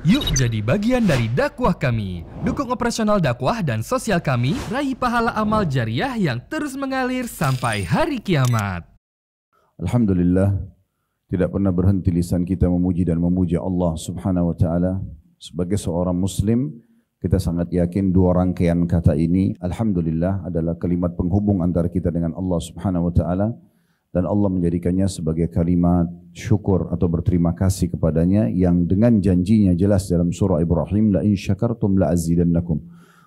Yuk jadi bagian dari dakwah kami. Dukung operasional dakwah dan sosial kami, raih pahala amal jariah yang terus mengalir sampai hari kiamat. Alhamdulillah, tidak pernah berhenti lisan kita memuji dan memuja Allah Subhanahu wa taala. Sebagai seorang muslim, kita sangat yakin dua rangkaian kata ini, alhamdulillah, adalah kalimat penghubung antara kita dengan Allah Subhanahu wa taala, dan Allah menjadikannya sebagai kalimat syukur atau berterima kasih kepadanya yang dengan janjinya jelas dalam surah Ibrahim, la in syakartum la azidannakum.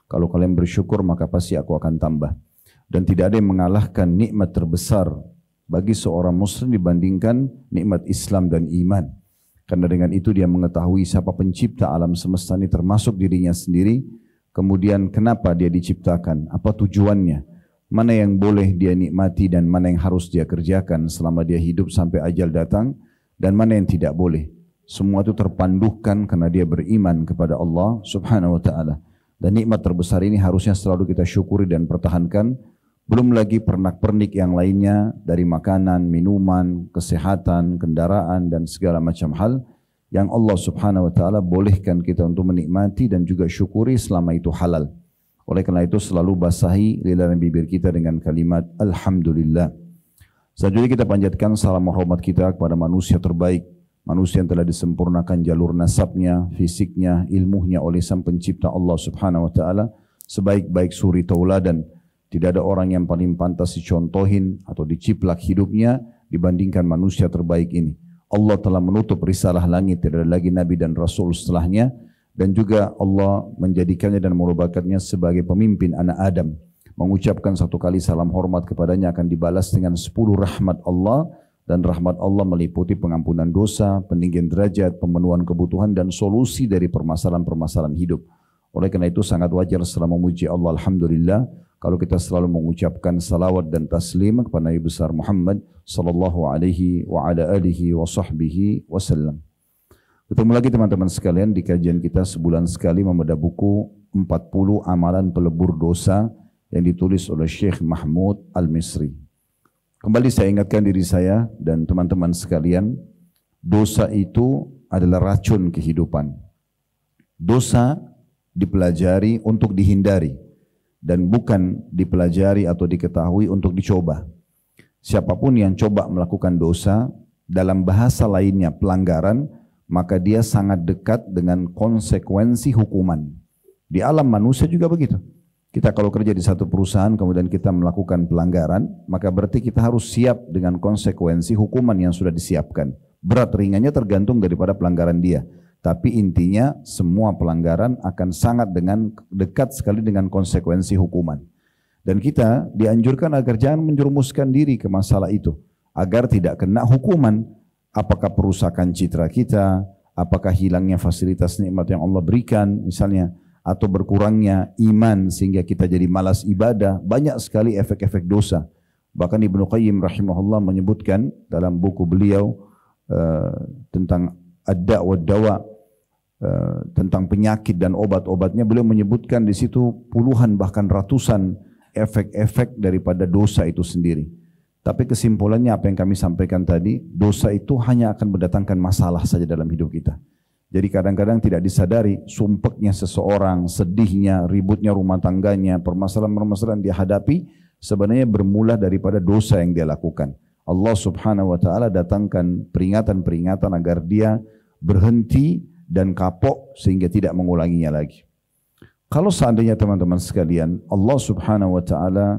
Kalau kalian bersyukur maka pasti aku akan tambah. Dan tidak ada yang mengalahkan nikmat terbesar bagi seorang muslim dibandingkan nikmat Islam dan iman. Karena dengan itu dia mengetahui siapa pencipta alam semesta ini termasuk dirinya sendiri, kemudian kenapa dia diciptakan, apa tujuannya, mana yang boleh dia nikmati dan mana yang harus dia kerjakan selama dia hidup sampai ajal datang, dan mana yang tidak boleh. Semua itu terpandukan karena dia beriman kepada Allah Subhanahu wa taala. Dan nikmat terbesar ini harusnya selalu kita syukuri dan pertahankan. Belum lagi pernak-pernik yang lainnya dari makanan, minuman, kesehatan, kendaraan dan segala macam hal yang Allah Subhanahu wa taala bolehkan kita untuk menikmati dan juga syukuri selama itu halal. Oleh karena itu selalu basahi lidah dan bibir kita dengan kalimat Alhamdulillah. Selanjutnya kita panjatkan salam hormat kita kepada manusia terbaik, manusia yang telah disempurnakan jalur nasabnya, fisiknya, ilmunya oleh Sang Pencipta Allah Subhanahu wa taala sebaik-baik suri tauladan. Tidak ada orang yang paling pantas dicontohin atau diciplak hidupnya dibandingkan manusia terbaik ini. Allah telah menutup risalah langit, tidak ada lagi nabi dan rasul setelahnya. Dan juga Allah menjadikannya dan merupakannya sebagai pemimpin anak Adam. Mengucapkan satu kali salam hormat kepadanya akan dibalas dengan 10 rahmat Allah. Dan rahmat Allah meliputi pengampunan dosa, peninggian derajat, pemenuhan kebutuhan dan solusi dari permasalahan-permasalahan hidup. Oleh karena itu sangat wajar setelah memuji Allah Alhamdulillah, kalau kita selalu mengucapkan salawat dan taslim kepada Nabi besar Muhammad sallallahu alaihi wa ala alihi wa sahbihi wasallam. Ketemu lagi teman-teman sekalian di kajian kita sebulan sekali membedah buku 40 amalan pelebur dosa yang ditulis oleh Syekh Mahmud Al-Misri. Kembali saya ingatkan diri saya dan teman-teman sekalian, dosa itu adalah racun kehidupan. Dosa dipelajari untuk dihindari dan bukan dipelajari atau diketahui untuk dicoba. Siapapun yang coba melakukan dosa, dalam bahasa lainnya pelanggaran, maka dia sangat dekat dengan konsekuensi hukuman. Di alam manusia juga begitu. Kita kalau kerja di satu perusahaan kemudian kita melakukan pelanggaran, maka berarti kita harus siap dengan konsekuensi hukuman yang sudah disiapkan. Berat ringannya tergantung daripada pelanggaran dia. Tapi intinya semua pelanggaran akan sangat dekat sekali dengan konsekuensi hukuman. Dan kita dianjurkan agar jangan menjerumuskan diri ke masalah itu, agar tidak kena hukuman. Apakah perusakan citra kita, apakah hilangnya fasilitas nikmat yang Allah berikan misalnya, atau berkurangnya iman sehingga kita jadi malas ibadah. Banyak sekali efek-efek dosa. Bahkan Ibnu Qayyim rahimahullah menyebutkan dalam buku beliau tentang ad-da' wa dawa, tentang penyakit dan obat-obatnya, beliau menyebutkan di situ puluhan bahkan ratusan efek-efek daripada dosa itu sendiri. Tapi kesimpulannya apa yang kami sampaikan tadi, dosa itu hanya akan mendatangkan masalah saja dalam hidup kita. Jadi kadang-kadang tidak disadari sumpeknya seseorang, sedihnya, ributnya rumah tangganya, permasalahan-permasalahan dia hadapi sebenarnya bermula daripada dosa yang dia lakukan. Allah Subhanahu wa taala datangkan peringatan-peringatan agar dia berhenti dan kapok sehingga tidak mengulanginya lagi. Kalau seandainya teman-teman sekalian, Allah Subhanahu wa taala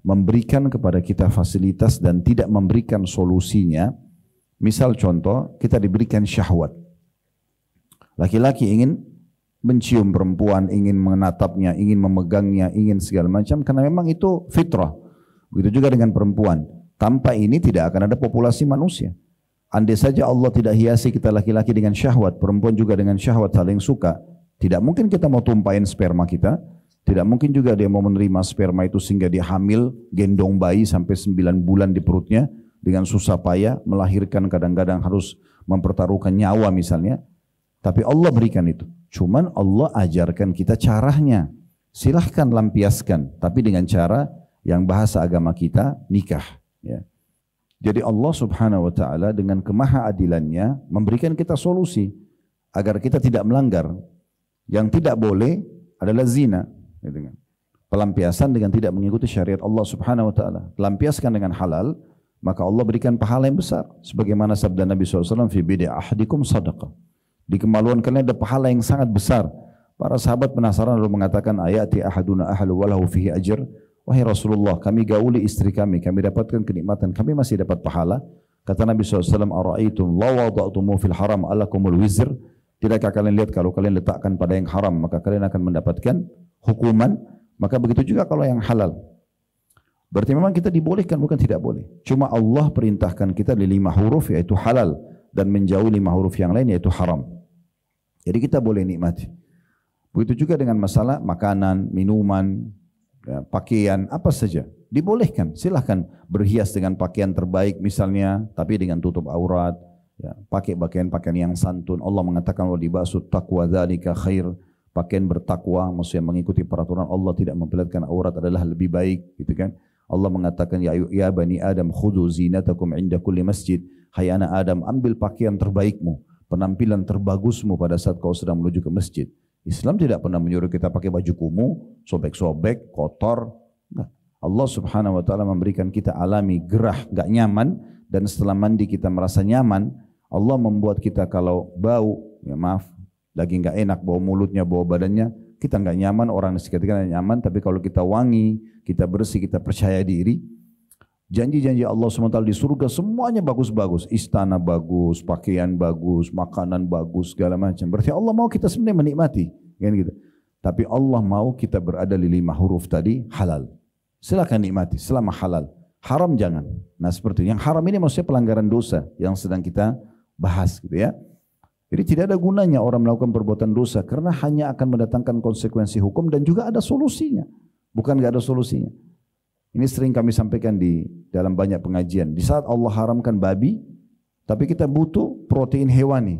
memberikan kepada kita fasilitas dan tidak memberikan solusinya. Misal contoh, kita diberikan syahwat. Laki-laki ingin mencium perempuan, ingin menatapnya, ingin memegangnya, ingin segala macam, karena memang itu fitrah. Begitu juga dengan perempuan. Tanpa ini tidak akan ada populasi manusia. Andai saja Allah tidak hiasi kita laki-laki dengan syahwat, perempuan juga dengan syahwat saling suka, tidak mungkin kita mau tumpahin sperma kita. Tidak mungkin juga dia mau menerima sperma itu sehingga dia hamil, gendong bayi sampai 9 bulan di perutnya dengan susah payah, melahirkan kadang-kadang harus mempertaruhkan nyawa misalnya. Tapi Allah berikan itu. Cuman Allah ajarkan kita caranya. Silahkan lampiaskan, tapi dengan cara yang bahasa agama kita nikah. Ya. Jadi Allah Subhanahu wa taala dengan kemahaadilannya memberikan kita solusi agar kita tidak melanggar. Yang tidak boleh adalah zina, gitu kan. Pelampiasan dengan tidak mengikuti syariat Allah Subhanahu wa taala. Lampiaskan dengan halal, maka Allah berikan pahala yang besar. Sebagaimana sabda Nabi SAW, fi bid'i ahadikum sadaqah. Di kemaluan kalian ada pahala yang sangat besar. Para sahabat penasaran lalu mengatakan, ayati ahaduna ahlu walahu fihi ajr. Wahai Rasulullah, kami gauli istri kami dapatkan kenikmatan, kami masih dapat pahala. Kata Nabi SAW, ara'aitum la wada'tumu fil haram alakumul wizr. Tidakkah kalian lihat kalau kalian letakkan pada yang haram, maka kalian akan mendapatkan hukuman. Maka begitu juga kalau yang halal. Berarti memang kita dibolehkan, bukan tidak boleh. Cuma Allah perintahkan kita di 5 huruf yaitu halal, dan menjauhi 5 huruf yang lain yaitu haram. Jadi kita boleh nikmati. Begitu juga dengan masalah makanan, minuman, ya, pakaian, apa saja. Dibolehkan, silahkan berhias dengan pakaian terbaik misalnya, tapi dengan tutup aurat. Ya, pakai pakaian-pakaian yang santun. Allah mengatakan wa libasu taqwa dzalika khair. Pakaian bertakwa, maksudnya mengikuti peraturan Allah, tidak memperlihatkan aurat adalah lebih baik, gitu kan. Allah mengatakan ya bani Adam khudhu zinatakum inda kulli masjid. Hai anak Adam, ambil pakaian terbaikmu, penampilan terbagusmu pada saat kau sedang menuju ke masjid. Islam tidak pernah menyuruh kita pakai baju kumuh, sobek-sobek, kotor. Nah, Allah Subhanahu wa taala memberikan kita alami gerah, enggak nyaman, dan setelah mandi kita merasa nyaman. Allah membuat kita kalau bau, ya maaf, lagi enggak enak, bau mulutnya, bau badannya, kita enggak nyaman, orang di sekitar kita nyaman. Tapi kalau kita wangi, kita bersih, kita percaya diri, janji-janji Allah SWT di surga semuanya bagus-bagus. Istana bagus, pakaian bagus, makanan bagus, segala macam. Berarti Allah mau kita sebenarnya menikmati, kan gitu. Tapi Allah mau kita berada di 5 huruf tadi, halal. Silakan nikmati selama halal. Haram jangan. Nah seperti itu. Yang haram ini maksudnya pelanggaran dosa yang sedang kita bahas, gitu ya. Jadi tidak ada gunanya orang melakukan perbuatan dosa karena hanya akan mendatangkan konsekuensi hukum dan juga ada solusinya. Bukan enggak ada solusinya. Ini sering kami sampaikan di dalam banyak pengajian. Di saat Allah haramkan babi, tapi kita butuh protein hewani.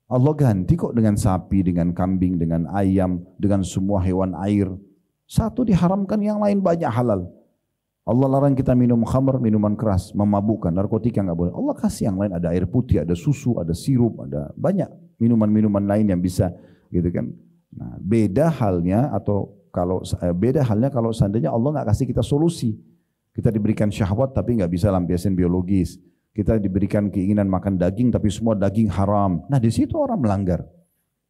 Allah ganti kok dengan sapi, dengan kambing, dengan ayam, dengan semua hewan air. Satu diharamkan, yang lain banyak halal. Allah larang kita minum khamr, minuman keras, memabukkan, narkotika enggak boleh. Allah kasih yang lain, ada air putih, ada susu, ada sirup, ada banyak minuman-minuman lain yang bisa, gitu kan. Nah, beda halnya kalau seandainya Allah enggak kasih kita solusi. Kita diberikan syahwat tapi enggak bisa lampiasin biologis. Kita diberikan keinginan makan daging tapi semua daging haram. Nah, di situ orang melanggar.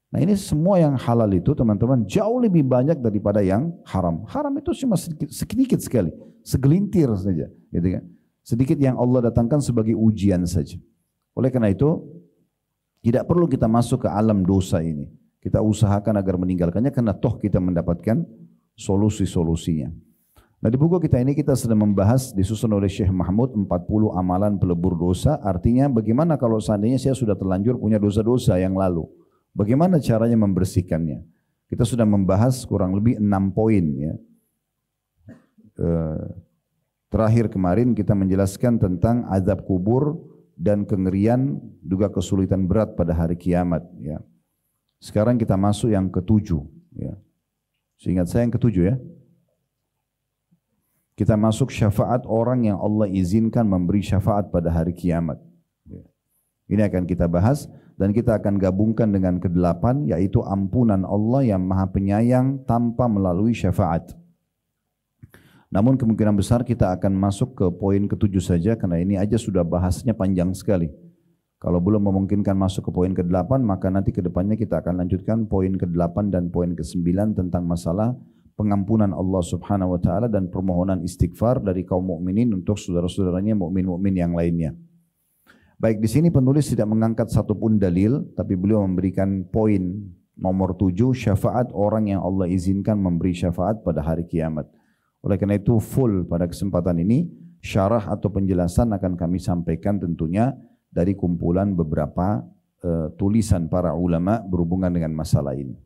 Nah, ini semua yang halal itu teman-teman jauh lebih banyak daripada yang haram. Haram itu cuma sedikit sekali, segelintir saja, gitu kan. Sedikit yang Allah datangkan sebagai ujian saja. Oleh karena itu tidak perlu kita masuk ke alam dosa ini. Kita usahakan agar meninggalkannya karena toh kita mendapatkan solusi-solusinya. Nah, di buku kita ini kita sedang membahas disusun oleh Syekh Mahmud 40 amalan pelebur dosa. Artinya bagaimana kalau seandainya saya sudah terlanjur punya dosa-dosa yang lalu. Bagaimana caranya membersihkannya? Kita sudah membahas kurang lebih 6 poin, ya. Terakhir kemarin kita menjelaskan tentang azab kubur dan kengerian juga kesulitan berat pada hari kiamat, ya. Sekarang kita masuk yang ke-7, ya. Seingat saya yang ke-7, ya. Kita masuk syafaat orang yang Allah izinkan memberi syafaat pada hari kiamat. Ini akan kita bahas dan kita akan gabungkan dengan ke-8 yaitu ampunan Allah yang Maha Penyayang tanpa melalui syafaat. Namun kemungkinan besar kita akan masuk ke poin ke-7 saja karena ini aja sudah bahasnya panjang sekali. Kalau belum memungkinkan masuk ke poin ke-8 maka nanti ke depannya kita akan lanjutkan poin ke-8 dan poin ke-9 tentang masalah pengampunan Allah Subhanahu wa taala dan permohonan istighfar dari kaum mukminin untuk saudara-saudaranya mukmin-mukmin yang lainnya. Baik, di sini penulis tidak mengangkat satupun dalil, tapi beliau memberikan poin nomor 7, syafaat orang yang Allah izinkan memberi syafaat pada hari kiamat. Oleh karena itu full pada kesempatan ini, syarah atau penjelasan akan kami sampaikan tentunya dari kumpulan beberapa tulisan para ulama berhubungan dengan masalah ini.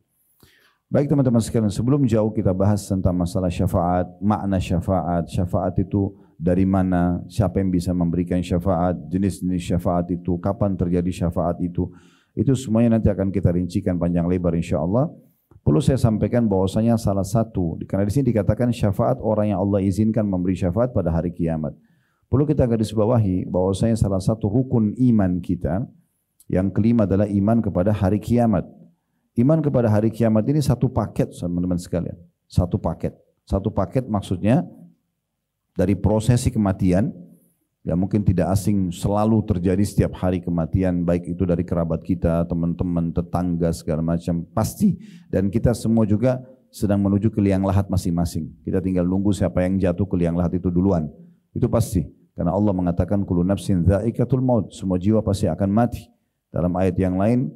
Baik teman-teman sekalian, sebelum jauh kita bahas tentang masalah syafaat, makna syafaat, syafaat itu dari mana, siapa yang bisa memberikan syafaat, jenis-jenis syafaat itu, kapan terjadi syafaat itu semuanya nanti akan kita rincikan panjang lebar insyaAllah. Perlu saya sampaikan bahwasanya salah satu, karena di sini dikatakan syafaat orang yang Allah izinkan memberi syafaat pada hari kiamat. Perlu kita garis bawahi bahwasanya salah satu rukun iman kita Yang kelima adalah iman kepada hari kiamat. Iman kepada hari kiamat ini satu paket teman-teman sekalian. Satu paket. Satu paket maksudnya dari prosesi kematian, ya mungkin tidak asing, selalu terjadi setiap hari kematian, baik itu dari kerabat kita, teman-teman, tetangga, segala macam, pasti. Dan kita semua juga sedang menuju ke liang lahat masing-masing. Kita tinggal nunggu siapa yang jatuh ke liang lahat itu duluan. Itu pasti. Karena Allah mengatakan kullu nafsin dha'iqatul maut, semua jiwa pasti akan mati. Dalam ayat yang lain,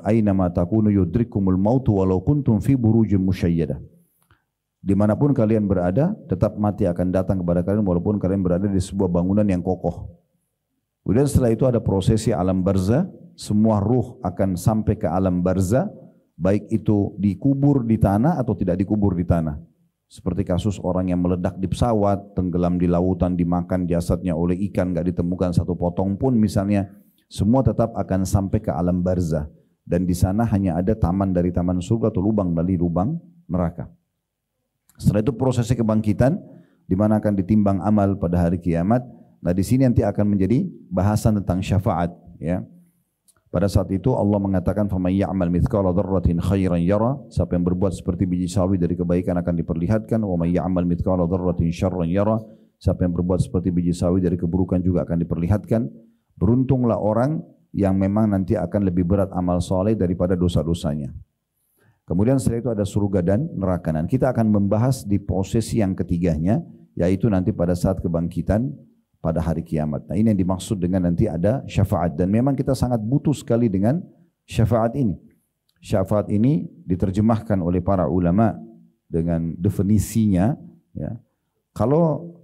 aina ma takunu yudrikumul maut walau kuntum fi burujin musyayyadah. Dimanapun kalian berada, tetap mati akan datang kepada kalian walaupun kalian berada di sebuah bangunan yang kokoh. Kemudian setelah itu ada prosesi alam barzah, semua ruh akan sampai ke alam barzah, baik itu dikubur di tanah atau tidak dikubur di tanah. Seperti kasus orang yang meledak di pesawat, tenggelam di lautan, dimakan jasadnya oleh ikan, nggak ditemukan satu potong pun misalnya, semua tetap akan sampai ke alam barzah. Dan di sana hanya ada taman dari taman surga atau lubang dari lubang neraka. Setelah itu prosesi kebangkitan, di mana akan ditimbang amal pada hari kiamat. Nah di sini nanti akan menjadi bahasan tentang syafaat. Ya. Pada saat itu Allah mengatakan faman ya'mal mithqala dzarratin khairan yara, siapa yang berbuat seperti biji sawi dari kebaikan akan diperlihatkan, wa may ya'mal mithqala dzarratin syarran yara, siapa yang berbuat seperti biji sawi dari keburukan juga akan diperlihatkan. Beruntunglah orang yang memang nanti akan lebih berat amal soleh daripada dosa-dosanya. Kemudian setelah itu ada surga dan neraka. Dan kita akan membahas di posisi yang ketiganya, yaitu nanti pada saat kebangkitan pada hari kiamat. Nah ini yang dimaksud dengan nanti ada syafaat. Dan memang kita sangat butuh sekali dengan syafaat ini. Syafaat ini diterjemahkan oleh para ulama dengan definisinya. Ya. Kalau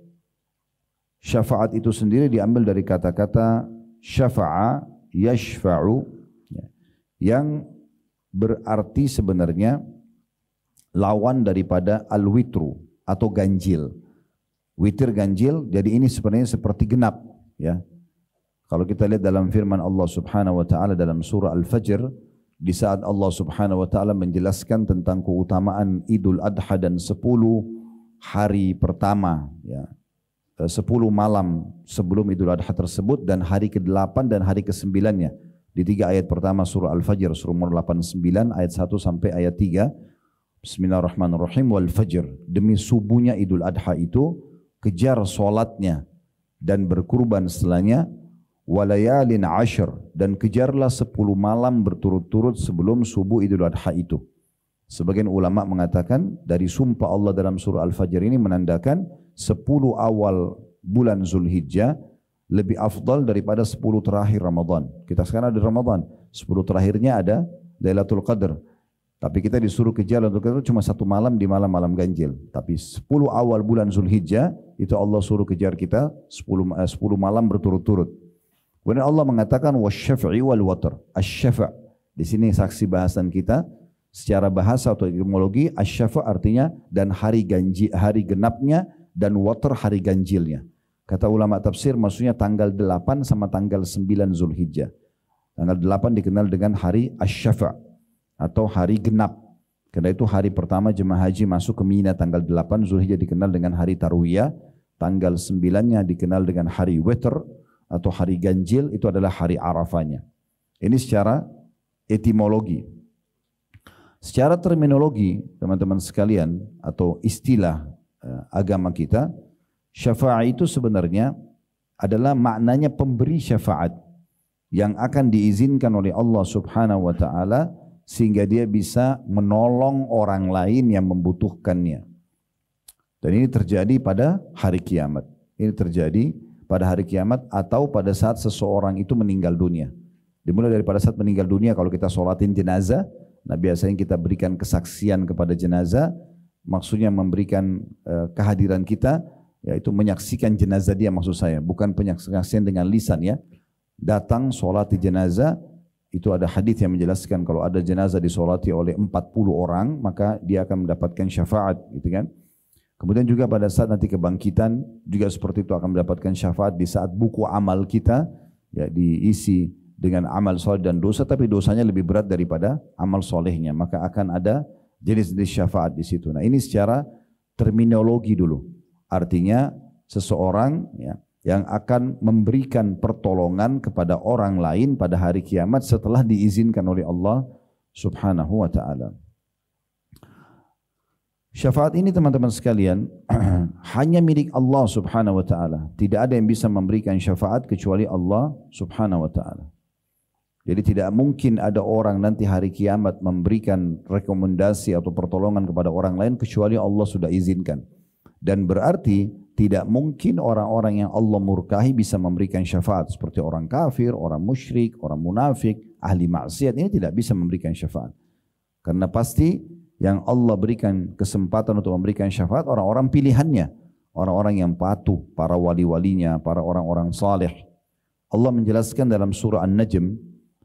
syafaat itu sendiri diambil dari kata-kata syafa'a yashfa'u, ya, yang berarti sebenarnya lawan daripada al-witru atau ganjil. Witir ganjil, jadi ini sebenarnya seperti genap. Ya. Kalau kita lihat dalam firman Allah Subhanahu Wa Taala dalam surah Al-Fajr, di saat Allah Subhanahu Wa Taala menjelaskan tentang keutamaan Idul Adha dan 10 hari pertama, ya, 10 malam sebelum Idul Adha tersebut dan hari ke-8 dan hari ke-9-nya. Di 3 ayat pertama surah Al-Fajr, surah nomor 89 ayat 1 sampai ayat 3. Bismillahirrahmanirrahim. Wal fajr, demi subuhnya Idul Adha itu, kejar solatnya dan berkurban setelahnya, walayalin ashr, dan kejarlah 10 malam berturut-turut sebelum subuh Idul Adha itu. Sebagian ulama mengatakan dari sumpah Allah dalam surah Al-Fajr ini menandakan 10 awal bulan Zulhijjah lebih afdal daripada 10 terakhir Ramadan. Kita sekarang ada Ramadan, 10 terakhirnya ada Lailatul Qadar. Tapi kita disuruh kejar untuk itu cuma 1 malam di malam-malam ganjil. Tapi 10 awal bulan Zulhijjah itu Allah suruh kejar kita 10 malam berturut-turut. Kemudian Allah mengatakan wasyafi'i wal watr. Asy-syafa'. Di sini saksi bahasan kita secara bahasa atau etimologi, asy-syafa' artinya dan hari genapnya dan watr hari ganjilnya. Kata ulama tafsir maksudnya tanggal 8 sama tanggal 9 Zulhijjah. Tanggal 8 dikenal dengan hari asy-syafa' atau hari genap. Karena itu hari pertama jemaah haji masuk ke Mina tanggal 8 Zulhijjah dikenal dengan hari Tarwiyah. Tanggal 9-nya dikenal dengan hari Witr atau hari ganjil, itu adalah hari Arafahnya. Ini secara etimologi. Secara terminologi teman-teman sekalian atau istilah agama kita, syafaat itu sebenarnya adalah maknanya pemberi syafaat yang akan diizinkan oleh Allah Subhanahu wa taala sehingga dia bisa menolong orang lain yang membutuhkannya. Dan ini terjadi pada hari kiamat. Ini terjadi pada hari kiamat atau pada saat seseorang itu meninggal dunia. Dimulai dari pada saat meninggal dunia, kalau kita sholatin jenazah, nah biasanya kita berikan kesaksian kepada jenazah, maksudnya memberikan kehadiran kita, yaitu menyaksikan jenazah dia maksud saya, bukan penyaksian dengan lisan ya. Datang sholat di jenazah, itu ada hadis yang menjelaskan kalau ada jenazah disolati oleh 40 orang maka dia akan mendapatkan syafaat, gitu kan. Kemudian juga pada saat nanti kebangkitan juga seperti itu akan mendapatkan syafaat di saat buku amal kita ya diisi dengan amal soleh dan dosa, tapi dosanya lebih berat daripada amal solehnya, maka akan ada jenis-jenis syafaat di situ. Nah ini secara terminologi dulu, artinya seseorang ya yang akan memberikan pertolongan kepada orang lain pada hari kiamat setelah diizinkan oleh Allah Subhanahu wa taala. Syafaat ini teman-teman sekalian hanya milik Allah Subhanahu wa taala. Tidak ada yang bisa memberikan syafaat kecuali Allah Subhanahu wa taala. Jadi tidak mungkin ada orang nanti hari kiamat memberikan rekomendasi atau pertolongan kepada orang lain kecuali Allah sudah izinkan. Dan berarti tidak mungkin orang-orang yang Allah murkahi bisa memberikan syafaat seperti orang kafir, orang musyrik, orang munafik, ahli maksiat ini tidak bisa memberikan syafaat. Karena pasti yang Allah berikan kesempatan untuk memberikan syafaat orang-orang pilihannya, orang-orang yang patuh, para wali-walinya, para orang-orang saleh. Allah menjelaskan dalam surah An-Najm,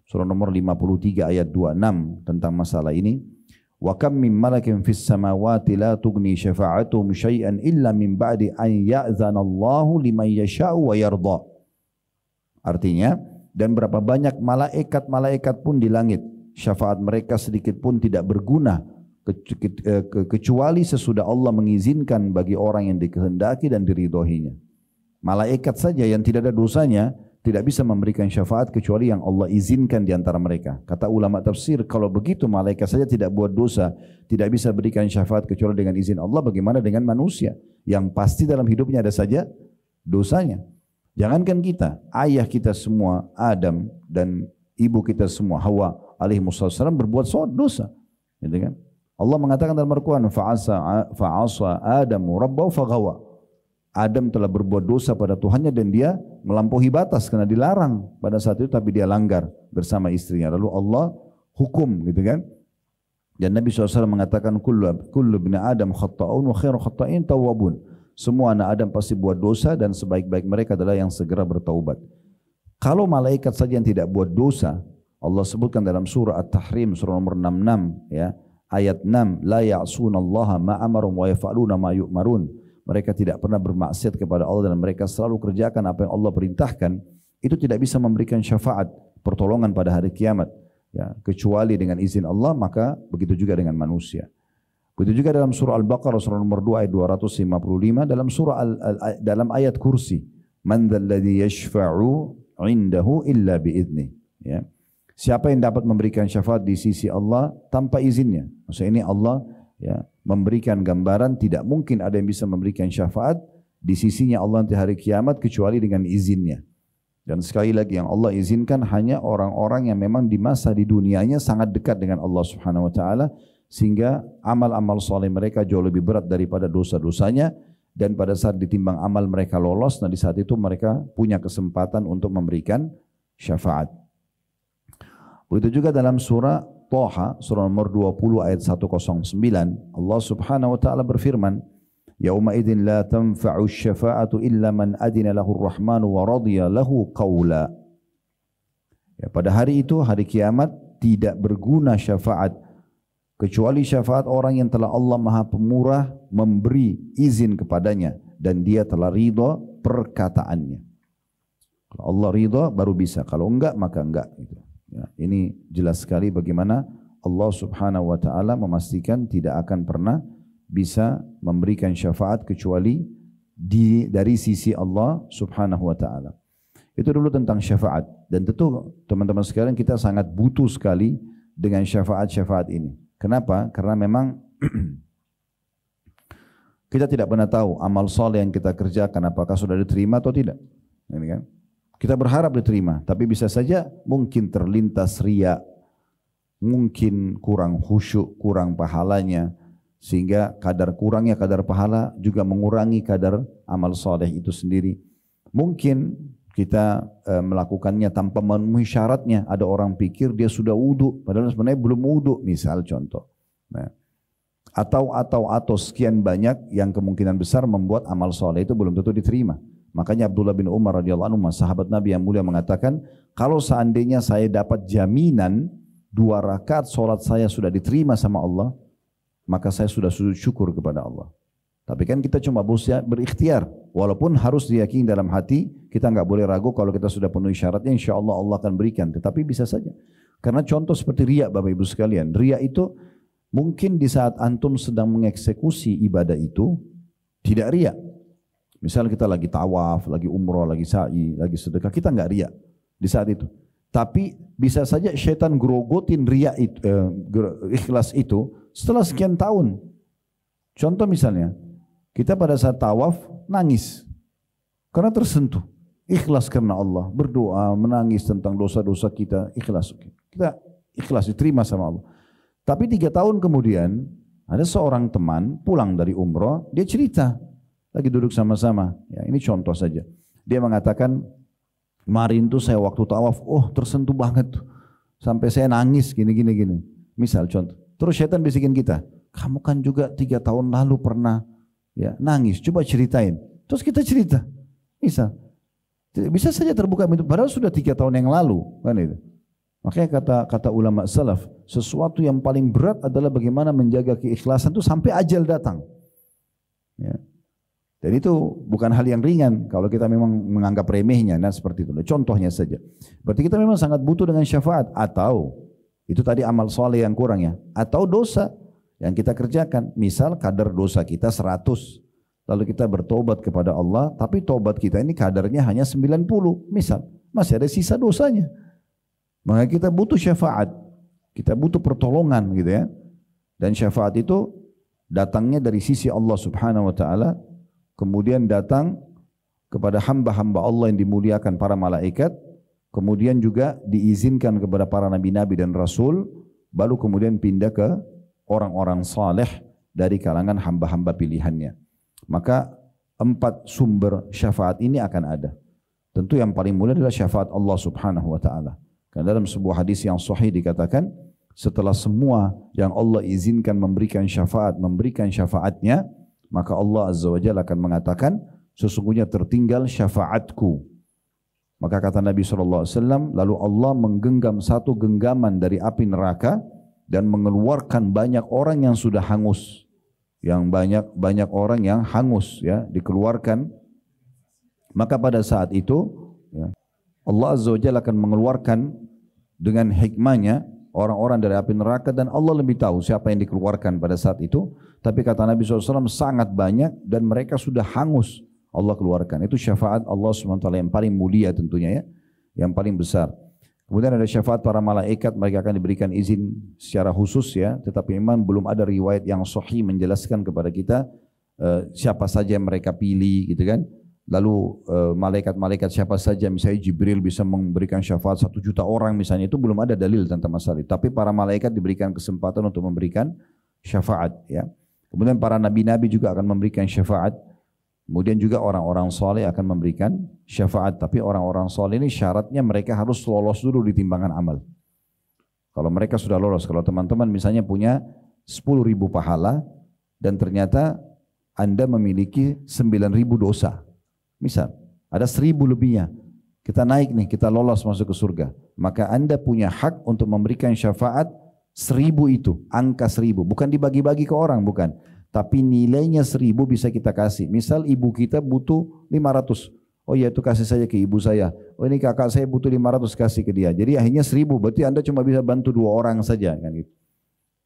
surah nomor 53 ayat 26 tentang masalah ini. Wa kam min malakin fis samawati la tughni syafa'atuhum syai'an illa min ba'di an ya'zana Allahu liman yasha'u wa yarda. Artinya, dan berapa banyak malaikat-malaikat pun di langit, syafaat mereka sedikit pun tidak berguna kecuali sesudah Allah mengizinkan bagi orang yang dikehendaki dan diridhoinya. Malaikat saja yang tidak ada dosanya tidak bisa memberikan syafaat kecuali yang Allah izinkan di antara mereka. Kata ulama tafsir, kalau begitu malaikat saja tidak buat dosa, tidak bisa berikan syafaat kecuali dengan izin Allah, bagaimana dengan manusia yang pasti dalam hidupnya ada saja dosanya. Jangankan kita, ayah kita semua Adam dan ibu kita semua Hawa alaihissalam berbuat dosa, gitu kan? Allah mengatakan dalam Al-Quran, fa'asa Adamu rabbahu faghawa. Adam telah berbuat dosa pada Tuhannya dan dia melampaui batas karena dilarang pada saat itu, tapi dia langgar bersama istrinya. Lalu Allah hukum, gitu kan? Dan Nabi SAW mengatakan, kullu ibn Adam khatta'un wa khairu khatta'in tawwabun. Semua anak Adam pasti buat dosa dan sebaik-baik mereka adalah yang segera bertaubat. Kalau malaikat saja yang tidak buat dosa, Allah sebutkan dalam surah At-Tahrim, surah nomor 66, ya, ayat 6, la ya'sunallaha ma amarum wa yaf'aluna ma yu'marun. Mereka tidak pernah bermaksiat kepada Allah dan mereka selalu kerjakan apa yang Allah perintahkan. Itu tidak bisa memberikan syafaat, pertolongan pada hari kiamat, ya, kecuali dengan izin Allah. Maka begitu juga dengan manusia. Begitu juga dalam surah Al-Baqarah surah nomor 2 ayat 255, dalam surah dalam ayat kursi, man dzalladzi yashfa'u 'indahu illa bi'idnih, ya. Siapa yang dapat memberikan syafaat di sisi Allah tanpa izinnya? Maksudnya ini Allah, ya, memberikan gambaran tidak mungkin ada yang bisa memberikan syafaat di sisinya Allah nanti hari kiamat kecuali dengan izinnya. Dan sekali lagi yang Allah izinkan hanya orang-orang yang memang di masa di dunianya sangat dekat dengan Allah Subhanahu wa taala, sehingga amal-amal soleh mereka jauh lebih berat daripada dosa-dosanya, dan pada saat ditimbang amal mereka lolos, nah di saat itu mereka punya kesempatan untuk memberikan syafaat. Begitu juga dalam surah Thaha, surah nomor 20 ayat 109, Allah Subhanahu wa taala berfirman, yauma idzin la tanfa'u syafa'atu illa man adina lahu ar-rahmanu wa radiya lahu qawla. Ya, pada hari itu, hari kiamat, tidak berguna syafaat kecuali syafaat orang yang telah Allah Maha Pemurah memberi izin kepadanya dan dia telah ridha perkataannya. Kalau Allah ridha baru bisa, kalau enggak maka enggak, gitu. Ya, ini jelas sekali bagaimana Allah Subhanahu wa taala memastikan tidak akan pernah bisa memberikan syafaat kecuali dari sisi Allah Subhanahu wa taala. Itu dulu tentang syafaat, dan tentu teman-teman sekalian kita sangat butuh sekali dengan syafaat-syafaat ini. Kenapa? Karena memang kita tidak pernah tahu amal soleh yang kita kerjakan apakah sudah diterima atau tidak. Ini kan? Kita berharap diterima, tapi bisa saja mungkin terlintas riya, mungkin kurang khusyuk, kurang pahalanya, sehingga kurangnya kadar pahala juga mengurangi kadar amal soleh itu sendiri. Mungkin kita melakukannya tanpa memenuhi syaratnya. Ada orang pikir dia sudah wudu, padahal sebenarnya belum wudu, misal contoh. Nah, atau sekian banyak yang kemungkinan besar membuat amal soleh itu belum tentu diterima. Makanya Abdullah bin Umar radhiyallahu anhu, sahabat Nabi yang mulia, mengatakan, kalau seandainya saya dapat jaminan 2 rakaat solat saya sudah diterima sama Allah, maka saya sudah sujud syukur kepada Allah. Tapi kan kita cuma berikhtiar, walaupun harus diyakini dalam hati, kita nggak boleh ragu kalau kita sudah penuhi syaratnya, insya Allah Allah akan berikan. Tetapi bisa saja, karena contoh seperti riya, Bapak Ibu sekalian, riya itu mungkin di saat antum sedang mengeksekusi ibadah itu tidak riya. Misal kita lagi tawaf, lagi umroh, lagi sa'i, lagi sedekah, kita nggak riya di saat itu. Tapi bisa saja syaitan grogotin riya itu, ikhlas itu setelah sekian tahun. Contoh misalnya, kita pada saat tawaf nangis karena tersentuh. Ikhlas karena Allah, berdoa, menangis tentang dosa-dosa kita, ikhlas. Kita ikhlas, diterima sama Allah. Tapi 3 tahun kemudian, ada seorang teman pulang dari umroh, dia cerita, lagi duduk sama-sama. Ya, ini contoh saja. Dia mengatakan, kemarin tuh saya waktu tawaf, tersentuh banget tuh. Sampai saya nangis gini. Misal contoh. Terus syaitan bisikin kita, kamu kan juga 3 tahun lalu pernah ya nangis, coba ceritain. Terus kita cerita. Misal. Bisa saja terbuka itu, padahal sudah 3 tahun yang lalu. Kan itu. Makanya kata ulama salaf, sesuatu yang paling berat adalah bagaimana menjaga keikhlasan itu sampai ajal datang. Ya. Dan itu bukan hal yang ringan kalau kita memang menganggap remehnya. Nah seperti itu. Contohnya saja. Berarti kita memang sangat butuh dengan syafaat. Atau itu tadi amal soleh yang kurang ya. Atau dosa yang kita kerjakan. Misal kadar dosa kita 100. Lalu kita bertobat kepada Allah. Tapi tobat kita ini kadarnya hanya 90. Misal masih ada sisa dosanya. Maka kita butuh syafaat. Kita butuh pertolongan gitu ya. Dan syafaat itu datangnya dari sisi Allah subhanahu wa ta'ala. Kemudian datang kepada hamba-hamba Allah yang dimuliakan para malaikat, kemudian juga diizinkan kepada para nabi-nabi dan rasul, baru kemudian pindah ke orang-orang saleh dari kalangan hamba-hamba pilihannya. Maka 4 sumber syafaat ini akan ada. Tentu yang paling mulia adalah syafaat Allah subhanahu wa ta'ala. Karena dalam sebuah hadis yang sahih dikatakan, setelah semua yang Allah izinkan memberikan syafaatnya, maka Allah Azza wa Jalla akan mengatakan, sesungguhnya tertinggal syafaatku. Maka kata Nabi SAW, lalu Allah menggenggam satu genggaman dari api neraka dan mengeluarkan banyak orang yang sudah hangus. Yang banyak orang yang hangus ya, dikeluarkan. Maka pada saat itu ya, Allah Azza wa Jalla akan mengeluarkan dengan hikmahnya orang-orang dari api neraka, dan Allah lebih tahu siapa yang dikeluarkan pada saat itu. Tapi kata Nabi SAW sangat banyak dan mereka sudah hangus Allah keluarkan. Itu syafaat Allah SWT yang paling mulia tentunya ya, yang paling besar. Kemudian ada syafaat para malaikat, mereka akan diberikan izin secara khusus ya. Tetapi memang belum ada riwayat yang sahih menjelaskan kepada kita siapa saja yang mereka pilih gitu kan. Lalu malaikat-malaikat siapa saja, misalnya Jibril bisa memberikan syafaat 1 juta orang misalnya, itu belum ada dalil tentang masalah itu. Tapi para malaikat diberikan kesempatan untuk memberikan syafaat ya. Kemudian para nabi-nabi juga akan memberikan syafaat. Kemudian juga orang-orang soleh akan memberikan syafaat. Tapi orang-orang soleh ini syaratnya mereka harus lolos dulu di timbangan amal. Kalau mereka sudah lolos, kalau teman-teman misalnya punya 10.000 pahala dan ternyata Anda memiliki 9.000 dosa. Misal, ada 1.000 lebihnya. Kita naik nih, kita lolos masuk ke surga. Maka Anda punya hak untuk memberikan syafaat 1.000 itu, angka 1.000. Bukan dibagi-bagi ke orang, bukan. Tapi nilainya 1.000 bisa kita kasih. Misal ibu kita butuh 500. Oh ya, itu kasih saja ke ibu saya. Oh ini kakak saya butuh 500, kasih ke dia. Jadi akhirnya 1.000, berarti Anda cuma bisa bantu 2 orang saja. Kan gitu.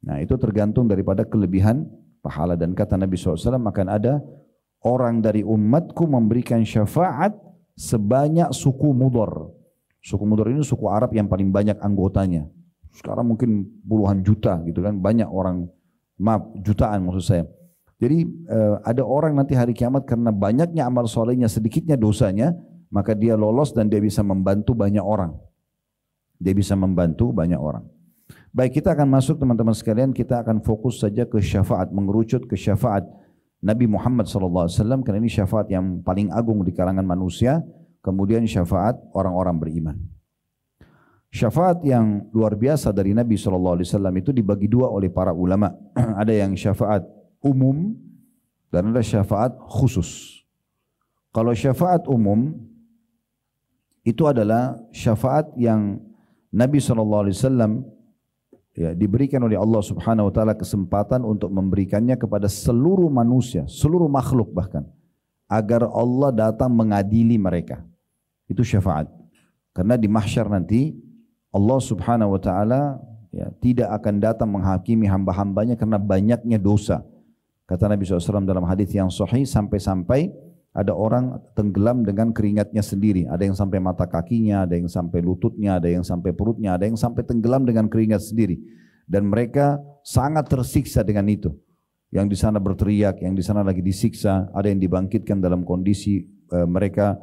Nah itu tergantung daripada kelebihan pahala. Dan kata Nabi SAW akan ada orang dari umatku memberikan syafaat sebanyak suku Mudhar. Suku Mudhar ini suku Arab yang paling banyak anggotanya. Sekarang mungkin puluhan juta gitu kan, banyak orang, maaf jutaan maksud saya. Jadi ada orang nanti hari kiamat karena banyaknya amal solehnya, sedikitnya dosanya, maka dia lolos dan dia bisa membantu banyak orang. Dia bisa membantu banyak orang. Baik, kita akan masuk teman-teman sekalian, kita akan fokus saja ke syafaat, mengerucut ke syafaat Nabi Muhammad SAW, karena ini syafaat yang paling agung di kalangan manusia. Kemudian syafaat orang-orang beriman. Syafaat yang luar biasa dari Nabi SAW itu dibagi 2 oleh para ulama. Ada yang syafaat umum dan ada syafaat khusus. Kalau syafaat umum itu adalah syafaat yang Nabi SAW ya, diberikan oleh Allah Subhanahu Wa Taala kesempatan untuk memberikannya kepada seluruh manusia, seluruh makhluk bahkan, agar Allah datang mengadili mereka. Itu syafaat. Karena di mahsyar nanti Allah Subhanahu Wa Taala ya, tidak akan datang menghakimi hamba-hambanya karena banyaknya dosa. Kata Nabi SAW dalam hadis yang sahih, sampai-sampai ada orang tenggelam dengan keringatnya sendiri. Ada yang sampai mata kakinya, ada yang sampai lututnya, ada yang sampai perutnya, ada yang sampai tenggelam dengan keringat sendiri. Dan mereka sangat tersiksa dengan itu. Yang di sana berteriak, yang di sana lagi disiksa, ada yang dibangkitkan dalam kondisi mereka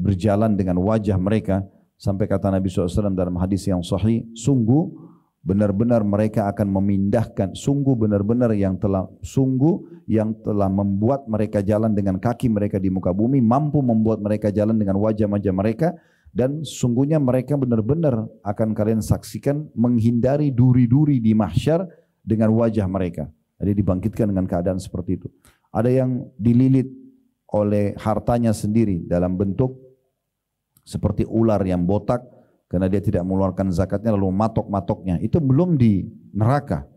berjalan dengan wajah mereka. Sampai kata Nabi SAW dalam hadis yang sahih, sungguh benar-benar mereka akan memindahkan, sungguh yang telah membuat mereka jalan dengan kaki mereka di muka bumi, mampu membuat mereka jalan dengan wajah-wajah mereka, dan sungguhnya mereka benar-benar akan kalian saksikan menghindari duri-duri di mahsyar dengan wajah mereka. Jadi dibangkitkan dengan keadaan seperti itu. Ada yang dililit oleh hartanya sendiri dalam bentuk seperti ular yang botak, karena dia tidak mengeluarkan zakatnya lalu matok-matoknya. Itu belum di neraka.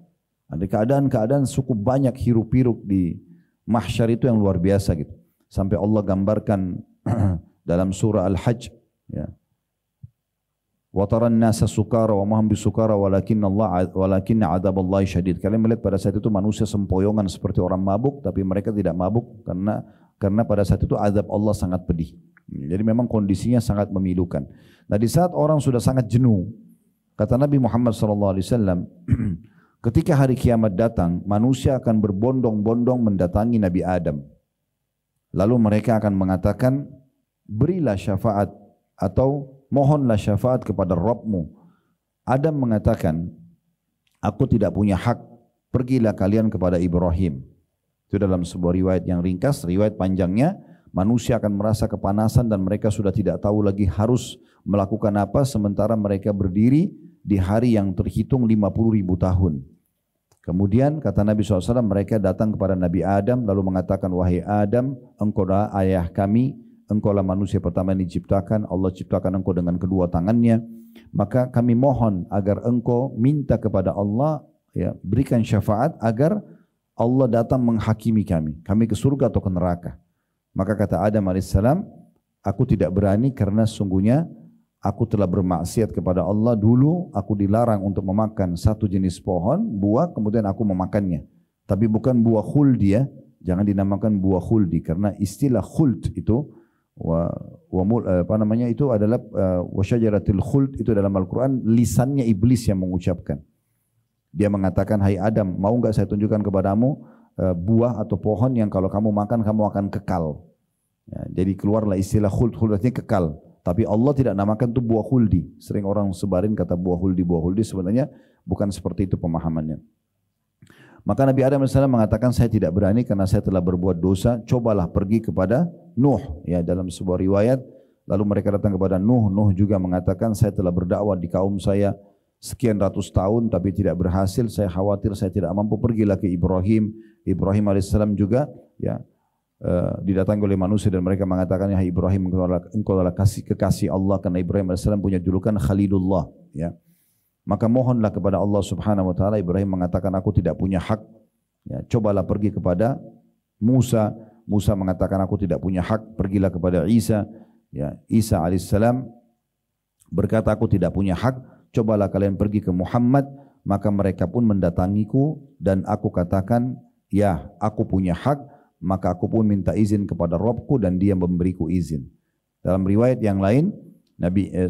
Ada keadaan-keadaan cukup banyak hiruk-pikuk di mahsyar itu yang luar biasa gitu. Sampai Allah gambarkan dalam surah Al-Hajj, ya. Wa taran nasa sukara wa ma hum bisukara walakinna adzaballahi syadid. Kalian melihat pada saat itu manusia sempoyongan seperti orang mabuk, tapi mereka tidak mabuk karena pada saat itu azab Allah sangat pedih. Jadi memang kondisinya sangat memilukan. Nah, di saat orang sudah sangat jenuh, kata Nabi Muhammad SAW, ketika hari kiamat datang, manusia akan berbondong-bondong mendatangi Nabi Adam. Lalu mereka akan mengatakan, berilah syafaat atau mohonlah syafaat kepada Rabbmu. Adam mengatakan, aku tidak punya hak, pergilah kalian kepada Ibrahim. Itu dalam sebuah riwayat yang ringkas. Riwayat panjangnya, manusia akan merasa kepanasan dan mereka sudah tidak tahu lagi harus melakukan apa, sementara mereka berdiri di hari yang terhitung 50.000 tahun. Kemudian kata Nabi SAW, mereka datang kepada Nabi Adam lalu mengatakan, wahai Adam, engkau adalah ayah kami, engkau lah manusia pertama yang diciptakan, Allah ciptakan engkau dengan kedua tangannya, maka kami mohon agar engkau minta kepada Allah, ya, berikan syafaat agar Allah datang menghakimi kami ke surga atau ke neraka. Maka kata Adam AS, aku tidak berani karena sungguhnya aku telah bermaksiat kepada Allah. Dulu aku dilarang untuk memakan satu jenis pohon, buah, kemudian aku memakannya. Tapi bukan buah khuldi, ya. Jangan dinamakan buah khuldi karena istilah khuld itu itu adalah wasyajaratil khuld itu dalam Al-Quran lisannya iblis yang mengucapkan. Dia mengatakan, hai Adam, mau enggak saya tunjukkan kepadamu buah atau pohon yang kalau kamu makan kamu akan kekal. Ya, jadi keluarlah istilah khuld, khuld artinya kekal. Tapi Allah tidak namakan itu buah khuldi. Sering orang sebarin kata buah khuldi, sebenarnya bukan seperti itu pemahamannya. Maka Nabi Adam AS mengatakan, saya tidak berani karena saya telah berbuat dosa, cobalah pergi kepada Nuh. Ya, dalam sebuah riwayat, lalu mereka datang kepada Nuh. Nuh juga mengatakan, saya telah berdakwah di kaum saya sekian ratus tahun tapi tidak berhasil, saya khawatir saya tidak mampu, pergilah ke Ibrahim. Ibrahim AS juga, ya, didatangi oleh manusia dan mereka mengatakan, ya Ibrahim, engkau adalah kekasih Allah, karena Ibrahim AS punya julukan Khalilullah, ya. Maka mohonlah kepada Allah Subhanahu wa taala. Ibrahim mengatakan, aku tidak punya hak, ya, cobalah pergi kepada Musa. Musa mengatakan, aku tidak punya hak, pergilah kepada Isa. Ya, Isa alaihissalam berkata, aku tidak punya hak, cobalah kalian pergi ke Muhammad. Maka mereka pun mendatangiku dan aku katakan, ya aku punya hak, maka aku pun minta izin kepada Rabbku dan dia memberiku izin. Dalam riwayat yang lain,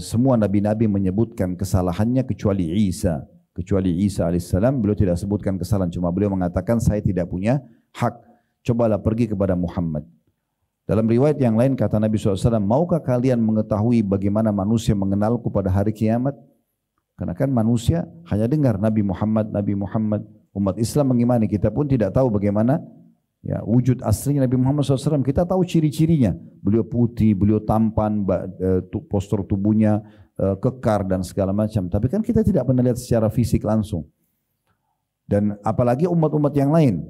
semua nabi-nabi menyebutkan kesalahannya kecuali Isa. Kecuali Isa alaihissalam, beliau tidak sebutkan kesalahan, cuma beliau mengatakan, saya tidak punya hak, cobalah pergi kepada Muhammad. Dalam riwayat yang lain kata Nabi SAW, maukah kalian mengetahui bagaimana manusia mengenalku pada hari kiamat? Karena kan manusia hanya dengar Nabi Muhammad, umat Islam mengimani, kita pun tidak tahu bagaimana, ya, wujud aslinya Nabi Muhammad SAW. Kita tahu ciri-cirinya, beliau putih, beliau tampan, postur tubuhnya kekar dan segala macam. Tapi kan kita tidak pernah lihat secara fisik langsung. Dan apalagi umat-umat yang lain.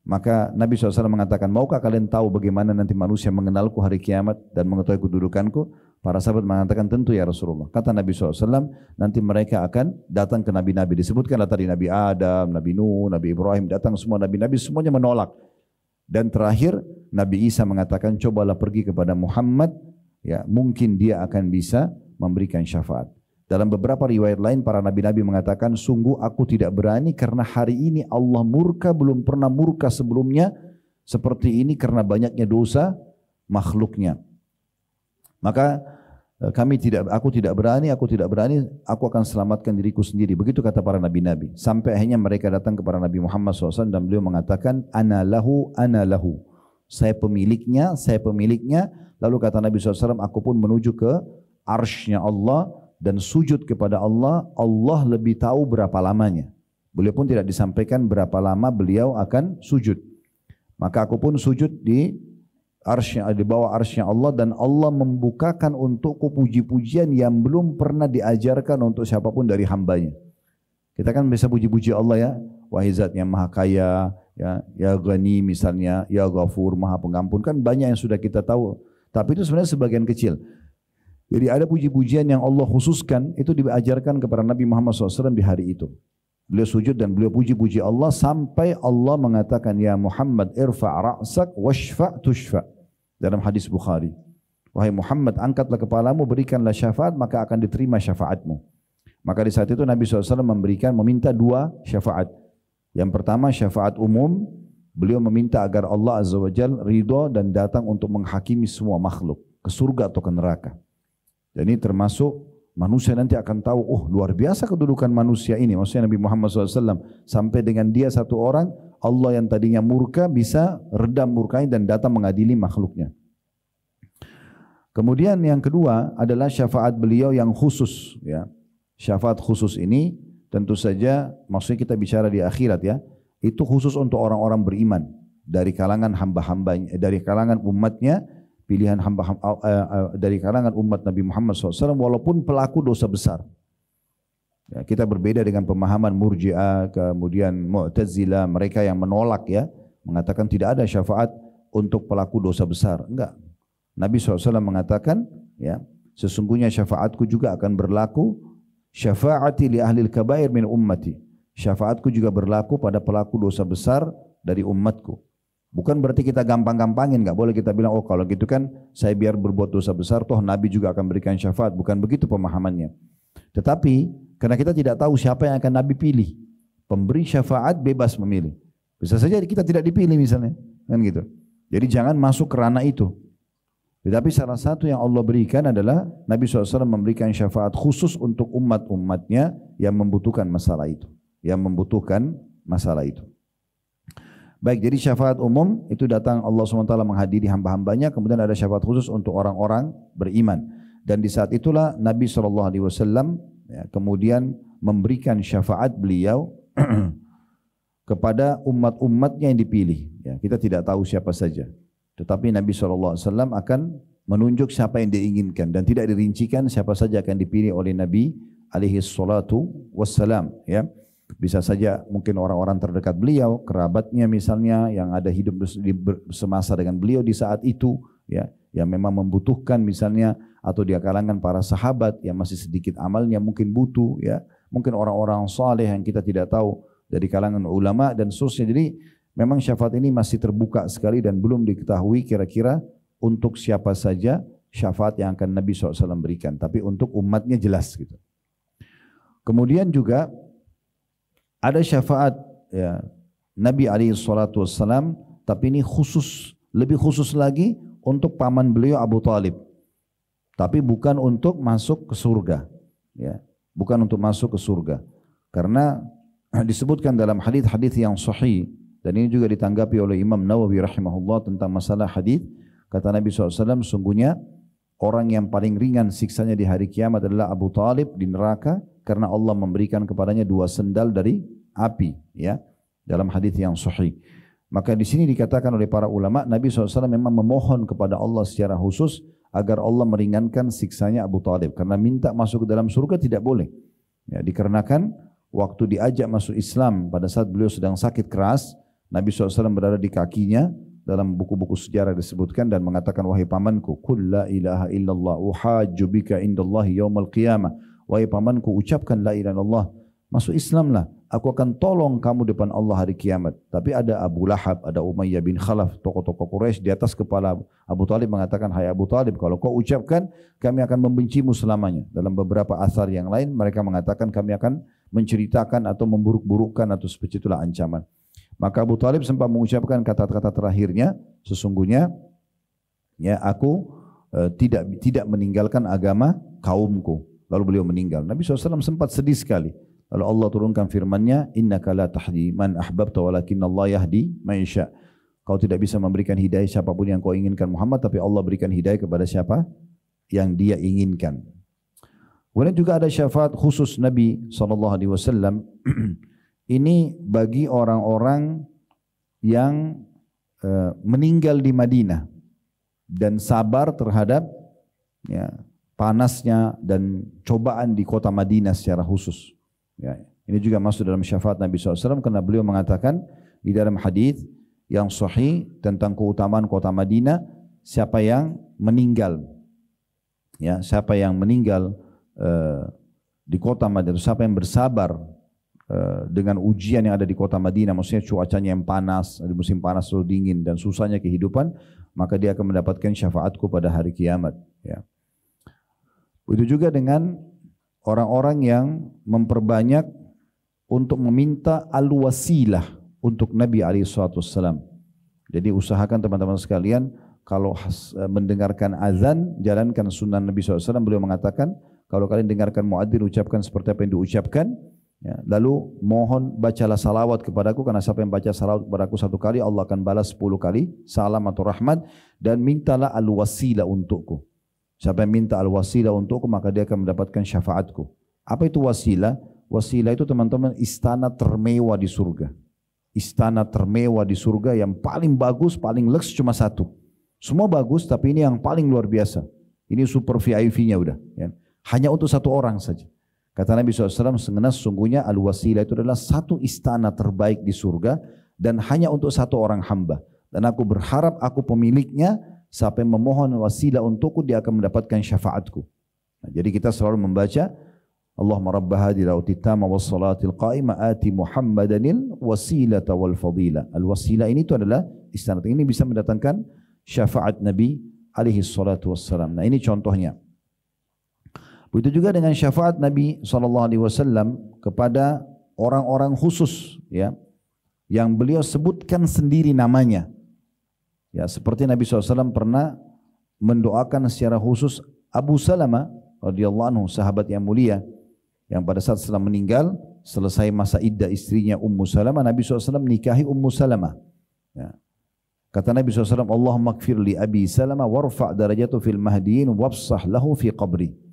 Maka Nabi SAW mengatakan, maukah kalian tahu bagaimana nanti manusia mengenalku hari kiamat dan mengetahui kedudukanku? Para sahabat mengatakan, tentu ya Rasulullah. Kata Nabi SAW, nanti mereka akan datang ke nabi-nabi. Disebutkanlah tadi Nabi Adam, Nabi Nuh, Nabi Ibrahim, datang semua nabi-nabi, semuanya menolak. Dan terakhir Nabi Isa mengatakan, cobalah pergi kepada Muhammad, ya, mungkin dia akan bisa memberikan syafaat. Dalam beberapa riwayat lain para nabi-nabi mengatakan, sungguh aku tidak berani karena hari ini Allah murka, belum pernah murka sebelumnya seperti ini karena banyaknya dosa makhluknya. Maka aku tidak berani, aku akan selamatkan diriku sendiri. Begitu kata para nabi-nabi. Sampai akhirnya mereka datang kepada Nabi Muhammad SAW dan beliau mengatakan, ana lahu, ana lahu. Saya pemiliknya, saya pemiliknya. Lalu kata Nabi SAW, aku pun menuju ke arsy-Nya Allah dan sujud kepada Allah. Allah lebih tahu berapa lamanya. Beliau pun tidak disampaikan berapa lama beliau akan sujud. Maka aku pun sujud di bawah arsy-Nya Allah dan Allah membukakan untukku puji-pujian yang belum pernah diajarkan untuk siapapun dari hambanya. Kita kan bisa puji-puji Allah ya, wahai zat yang maha kaya, ya Ghani misalnya, ya Ghafur, maha pengampun, kan banyak yang sudah kita tahu. Tapi itu sebenarnya sebagian kecil. Jadi ada puji-pujian yang Allah khususkan, itu diajarkan kepada Nabi Muhammad SAW di hari itu. Beliau sujud dan beliau puji-puji Allah sampai Allah mengatakan, ya Muhammad irfa' ra'sak washfa' tushfa'. Dalam hadis Bukhari, wahai Muhammad, angkatlah kepalamu, berikanlah syafaat, maka akan diterima syafaatmu. Maka di saat itu Nabi SAW meminta dua syafaat. Yang pertama syafaat umum, beliau meminta agar Allah Azza wa Jal ridho dan datang untuk menghakimi semua makhluk ke surga atau ke neraka. Dan ini termasuk manusia nanti akan tahu, oh luar biasa kedudukan manusia ini. Maksudnya Nabi Muhammad SAW sampai dengan dia satu orang, Allah yang tadinya murka bisa redam murkanya dan datang mengadili makhluknya. Kemudian yang kedua adalah syafaat beliau yang khusus. Ya. Syafaat khusus ini tentu saja maksudnya kita bicara di akhirat ya. Itu khusus untuk orang-orang beriman dari kalangan hamba-hambanya, dari kalangan umatnya, pilihan dari kalangan umat Nabi Muhammad SAW walaupun pelaku dosa besar. Ya, kita berbeda dengan pemahaman Murji'ah, kemudian Mu'tazilah, mereka yang menolak ya, mengatakan tidak ada syafaat untuk pelaku dosa besar. Enggak. Nabi SAW mengatakan, ya, sesungguhnya syafaatku juga akan berlaku, syafaati li ahlil kabair min ummati. Syafaatku juga berlaku pada pelaku dosa besar dari umatku. Bukan berarti kita gampang-gampangin, enggak boleh kita bilang, oh kalau gitu kan saya biar berbuat dosa besar, toh Nabi juga akan berikan syafaat. Bukan begitu pemahamannya. Tetapi karena kita tidak tahu siapa yang akan Nabi pilih, pemberi syafaat bebas memilih. Bisa saja kita tidak dipilih misalnya, kan gitu. Jadi jangan masuk ke ranah itu. Tetapi salah satu yang Allah berikan adalah Nabi SAW memberikan syafaat khusus untuk umat-umatnya yang membutuhkan masalah itu, Baik, jadi syafaat umum itu datang Allah SWT menghadiri hamba-hambanya, kemudian ada syafaat khusus untuk orang-orang beriman. Dan di saat itulah Nabi SAW kemudian memberikan syafaat beliau kepada umat-umatnya yang dipilih. Ya, kita tidak tahu siapa saja. Tetapi Nabi SAW akan menunjuk siapa yang diinginkan dan tidak dirincikan siapa saja akan dipilih oleh Nabi SAW. Ya. Bisa saja mungkin orang-orang terdekat beliau, kerabatnya misalnya yang ada hidup semasa dengan beliau di saat itu, ya, yang memang membutuhkan misalnya, atau di kalangan para sahabat yang masih sedikit amalnya mungkin butuh, ya, mungkin orang-orang saleh yang kita tidak tahu dari kalangan ulama dan seterusnya. Jadi memang syafaat ini masih terbuka sekali dan belum diketahui kira-kira untuk siapa saja syafaat yang akan Nabi SAW berikan, tapi untuk umatnya jelas gitu. Kemudian juga ada syafaat ya, Nabi SAW, tapi ini khusus, lebih khusus lagi untuk paman beliau Abu Talib. Tapi bukan untuk masuk ke surga, ya, bukan untuk masuk ke surga, karena disebutkan dalam hadis-hadis yang sahih dan ini juga ditanggapi oleh Imam Nawawi rahimahullah tentang masalah hadis. Kata Nabi SAW, sungguhnya orang yang paling ringan siksanya di hari kiamat adalah Abu Talib di neraka karena Allah memberikan kepadanya 2 sendal dari api, ya, dalam hadis yang sahih. Maka di sini dikatakan oleh para ulama, Nabi SAW memang memohon kepada Allah secara khusus agar Allah meringankan siksanya Abu Talib. Karena minta masuk ke dalam surga tidak boleh. Ya, dikarenakan waktu diajak masuk Islam pada saat beliau sedang sakit keras, Nabi SAW berada di kakinya, dalam buku-buku sejarah disebutkan dan mengatakan, wahai pamanku, qul la ilaha illallah uhajju bika indallahi yaumal qiyamah. Wahai pamanku, ucapkan la ilaha illallah, masuk Islamlah, aku akan tolong kamu depan Allah hari kiamat. Tapi ada Abu Lahab, ada Umayyah bin Khalaf, tokoh-tokoh Quraisy di atas kepala Abu Talib mengatakan, hai Abu Talib, kalau kau ucapkan, kami akan membencimu selamanya. Dalam beberapa asar yang lain, mereka mengatakan kami akan menceritakan atau memburuk-burukkan atau seperti itulah ancaman. Maka Abu Talib sempat mengucapkan kata-kata terakhirnya, sesungguhnya Ya, aku tidak meninggalkan agama kaumku. Lalu beliau meninggal. Nabi SAW sempat sedih sekali. Lalu Allah turunkan firman-Nya, innaka la tahdi man ahbabta walakinna Allah yahdi man yasha. Kau tidak bisa memberikan hidayah siapapun yang kau inginkan Muhammad, tapi Allah berikan hidayah kepada siapa yang Dia inginkan. Kemudian juga ada syafaat khusus Nabi SAW. Ini bagi orang-orang yang meninggal di Madinah dan sabar terhadap ya, panasnya dan cobaan di kota Madinah secara khusus. Ya, ini juga masuk dalam syafaat Nabi SAW karena beliau mengatakan di dalam hadis yang sahih tentang keutamaan kota Madinah, siapa yang meninggal, ya, siapa yang meninggal di kota Madinah, siapa yang bersabar dengan ujian yang ada di kota Madinah, maksudnya cuacanya yang panas, di musim panas selalu dingin dan susahnya kehidupan, maka dia akan mendapatkan syafaatku pada hari kiamat. Ya. Begitu juga dengan orang-orang yang memperbanyak untuk meminta al-wasilah untuk Nabi SAW. Jadi usahakan teman-teman sekalian, kalau mendengarkan azan, jalankan sunnah Nabi SAW. Beliau mengatakan, kalau kalian dengarkan muadzin ucapkan seperti apa yang diucapkan. Ya, lalu mohon bacalah salawat kepadaku, karena siapa yang baca salawat kepadaku 1 kali, Allah akan balas 10 kali salam atau rahmat, dan mintalah al-wasilah untukku. Siapa yang minta al-wasilah untukku, maka dia akan mendapatkan syafaatku. Apa itu wasilah? Wasilah itu teman-teman istana termewah di surga. Istana termewah di surga yang paling bagus, paling leks cuma satu. Semua bagus, tapi ini yang paling luar biasa. Ini super VIP-nya udah. Ya. Hanya untuk satu orang saja. Kata Nabi SAW, sesungguhnya al-wasilah itu adalah satu istana terbaik di surga dan hanya untuk satu orang hamba. Dan aku berharap aku pemiliknya, siapa yang memohon wasilah untukku, dia akan mendapatkan syafaatku. Nah, jadi kita selalu membaca, Allahumma rabba hadhihi al-titama was-salatil qa'imah ati Muhammadanil wasilata wal fadila. Al-wasilah ini itu adalah istana. Ini bisa mendatangkan syafaat Nabi alaihi salatu wassalam. Nah, ini contohnya. Begitu juga dengan syafaat Nabi SAW kepada orang-orang khusus, ya, yang beliau sebutkan sendiri namanya. Ya, seperti Nabi SAW pernah mendoakan secara khusus Abu Salamah radhiyallahu anhu, sahabat yang mulia, yang pada saat setelah meninggal, selesai masa iddah istrinya Ummu Salamah, Nabi SAW menikahi Ummu Salamah. Ya. Kata Nabi SAW, Allahumma gfir li Abi Salamah warfa' darajatu fil mahdiin wafsah lahu fi qabri.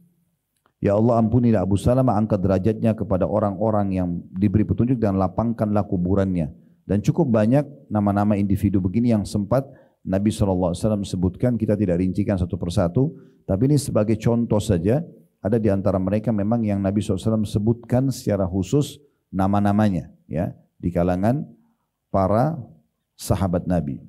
Ya Allah, ampunilah Abu Salamah, angkat derajatnya kepada orang-orang yang diberi petunjuk dan lapangkanlah kuburannya. Dan cukup banyak nama-nama individu begini yang sempat Nabi SAW sebutkan, kita tidak rincikan satu persatu, tapi ini sebagai contoh saja. Ada di antara mereka memang yang Nabi SAW sebutkan secara khusus nama-namanya, ya, di kalangan para sahabat Nabi.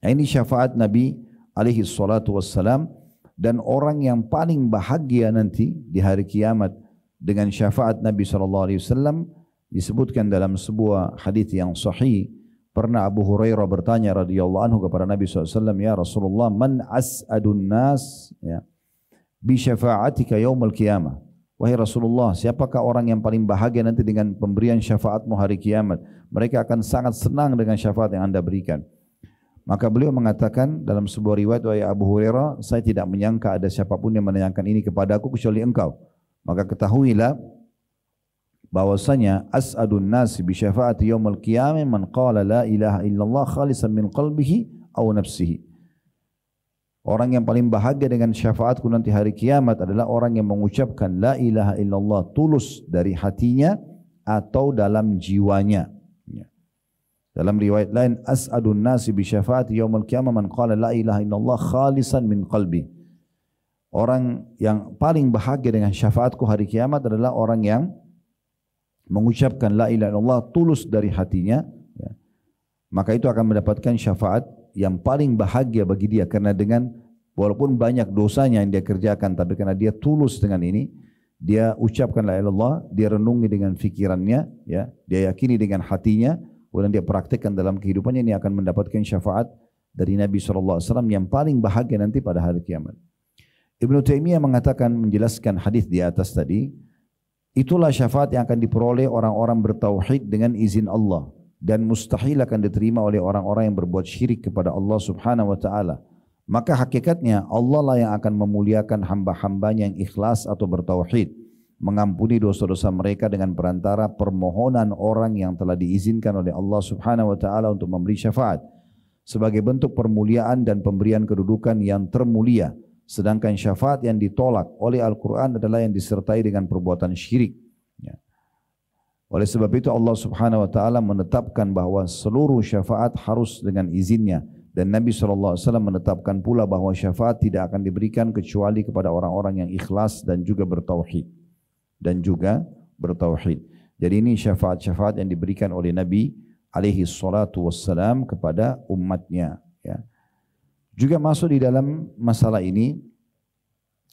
Nah, ini syafaat Nabi alaihi salatu wassalam. Dan orang yang paling bahagia nanti di hari kiamat dengan syafaat Nabi SAW disebutkan dalam sebuah hadis yang sahih. Pernah Abu Hurairah bertanya radhiyallahu anhu kepada Nabi SAW, ya Rasulullah, man as'adun nas, ya, bi syafa'atika yaumul qiyamah. Wahai Rasulullah, siapakah orang yang paling bahagia nanti dengan pemberian syafaatmu hari kiamat? Mereka akan sangat senang dengan syafaat yang Anda berikan. Maka beliau mengatakan dalam sebuah riwayat, wahai Abu Hurairah, saya tidak menyangka ada siapapun yang menanyakan ini kepadaku kecuali engkau. Maka ketahuilah bahwasanya as'adun nasi bi syafaati yaumil qiyamah man qala la ilaha illallah khalisan min qalbihi aw nafsihi. Orang yang paling bahagia dengan syafaatku nanti hari kiamat adalah orang yang mengucapkan la ilaha illallah tulus dari hatinya atau dalam jiwanya. Dalam riwayat lain, as'adun nasi bi syafaati yaumil qiyamah man qala la ilaha illallah khalisan min qalbi. Orang yang paling bahagia dengan syafaatku hari kiamat adalah orang yang mengucapkan la ilaha illallah tulus dari hatinya, ya. Maka itu akan mendapatkan syafaat yang paling bahagia bagi dia, karena dengan walaupun banyak dosanya yang dia kerjakan, tapi karena dia tulus dengan ini, dia ucapkan la ilaha illallah, dia renungi dengan fikirannya, ya, dia yakini dengan hatinya, kemudian dia praktikkan dalam kehidupannya, ini akan mendapatkan syafaat dari Nabi SAW yang paling bahagia nanti pada hari kiamat. Ibnu Taimiyah mengatakan, menjelaskan hadis di atas tadi, itulah syafaat yang akan diperoleh orang-orang bertauhid dengan izin Allah, dan mustahil akan diterima oleh orang-orang yang berbuat syirik kepada Allah Subhanahu wa taala. Maka hakikatnya Allah lah yang akan memuliakan hamba-hambanya yang ikhlas atau bertauhid, mengampuni dosa-dosa mereka dengan perantara permohonan orang yang telah diizinkan oleh Allah Subhanahu wa taala untuk memberi syafaat sebagai bentuk permuliaan dan pemberian kedudukan yang termulia. Sedangkan syafaat yang ditolak oleh Al-Quran adalah yang disertai dengan perbuatan syirik. Ya. Oleh sebab itu Allah Subhanahu wa taala menetapkan bahwa seluruh syafaat harus dengan izinnya. Dan Nabi SAW menetapkan pula bahawa syafaat tidak akan diberikan kecuali kepada orang-orang yang ikhlas dan juga bertauhid. Jadi ini syafaat-syafaat yang diberikan oleh Nabi alaihi salatu wassalam kepada umatnya. Ya. Juga masuk di dalam masalah ini